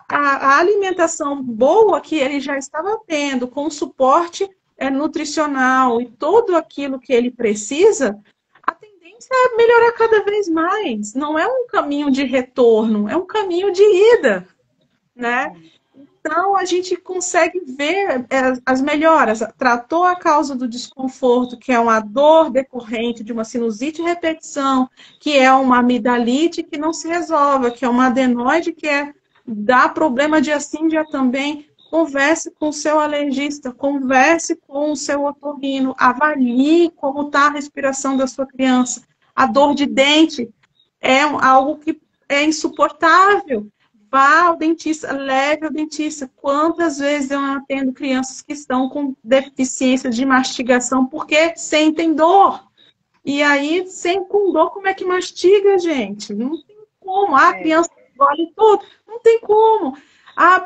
Speaker 2: a alimentação boa que ele já estava tendo, com suporte nutricional e tudo aquilo que ele precisa, a tendência é melhorar cada vez mais. Não é um caminho de retorno, é um caminho de ida, né? Então, a gente consegue ver as melhoras. Tratou a causa do desconforto, que é uma dor decorrente de uma sinusite de repetição, que é uma amidalite que não se resolve, que é uma adenoide que dá problema dia sim, dia também. Converse com o seu alergista, converse com o seu otorrino, avalie como está a respiração da sua criança. A dor de dente é algo que é insuportável. Vá ao dentista, leve ao dentista. Quantas vezes eu atendo crianças que estão com deficiência de mastigação porque sentem dor? E aí, com dor, como é que mastiga, gente? Não tem como. A criança engole tudo. Não tem como.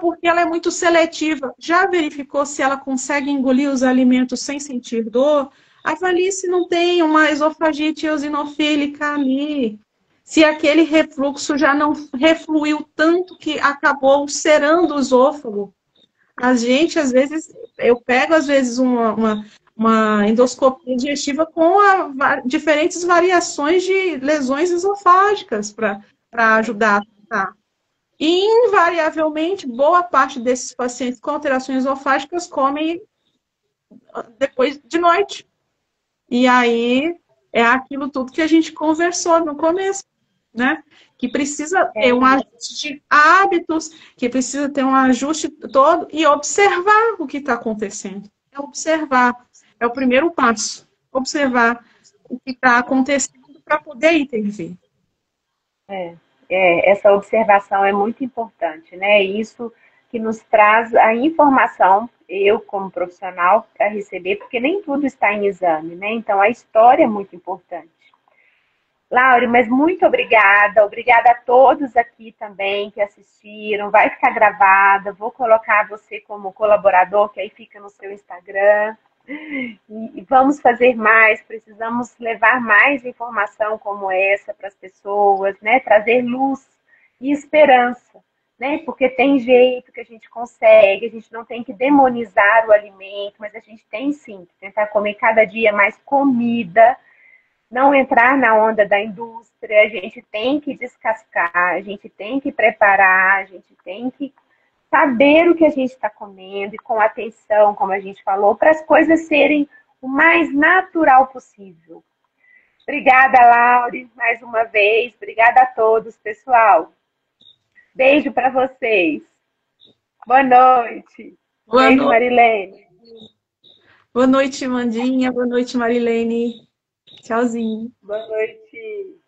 Speaker 2: Porque ela é muito seletiva. Já verificou se ela consegue engolir os alimentos sem sentir dor? Avalie se não tem uma esofagite eosinofílica ali. Se aquele refluxo já não refluiu tanto que acabou ulcerando o esôfago. A gente, às vezes, eu pego, às vezes, uma endoscopia digestiva com diferentes variações de lesões esofágicas para ajudar a tratar. E, invariavelmente, boa parte desses pacientes com alterações esofágicas comem depois de noite. E aí, é aquilo tudo que a gente conversou no começo, né? Que precisa ter um ajuste de hábitos, que precisa ter um ajuste todo e observar o que está acontecendo. É observar. É o primeiro passo. Observar o que está acontecendo para poder intervir.
Speaker 3: Essa observação é muito importante, né? Isso que nos traz a informação, eu como profissional, para receber, porque nem tudo está em exame, né? Então, a história é muito importante. Laura, mas muito obrigada. Obrigada a todos aqui também que assistiram. Vai ficar gravada. Vou colocar você como colaborador, que aí fica no seu Instagram. E vamos fazer mais. Precisamos levar mais informação como essa para as pessoas, né? Trazer luz e esperança, né? Porque tem jeito que a gente consegue. A gente não tem que demonizar o alimento, mas a gente tem sim que tentar comer cada dia mais comida. Não entrar na onda da indústria, a gente tem que descascar, a gente tem que preparar, a gente tem que saber o que a gente está comendo e com atenção, como a gente falou, para as coisas serem o mais natural possível. Obrigada, Laure, mais uma vez. Obrigada a todos, pessoal. Beijo para vocês. Boa noite.
Speaker 2: Boa
Speaker 3: Beijo,
Speaker 2: noite.
Speaker 3: Marilene.
Speaker 2: Boa noite, Mandinha. Boa noite, Marilene. Tchauzinho.
Speaker 3: Boa noite.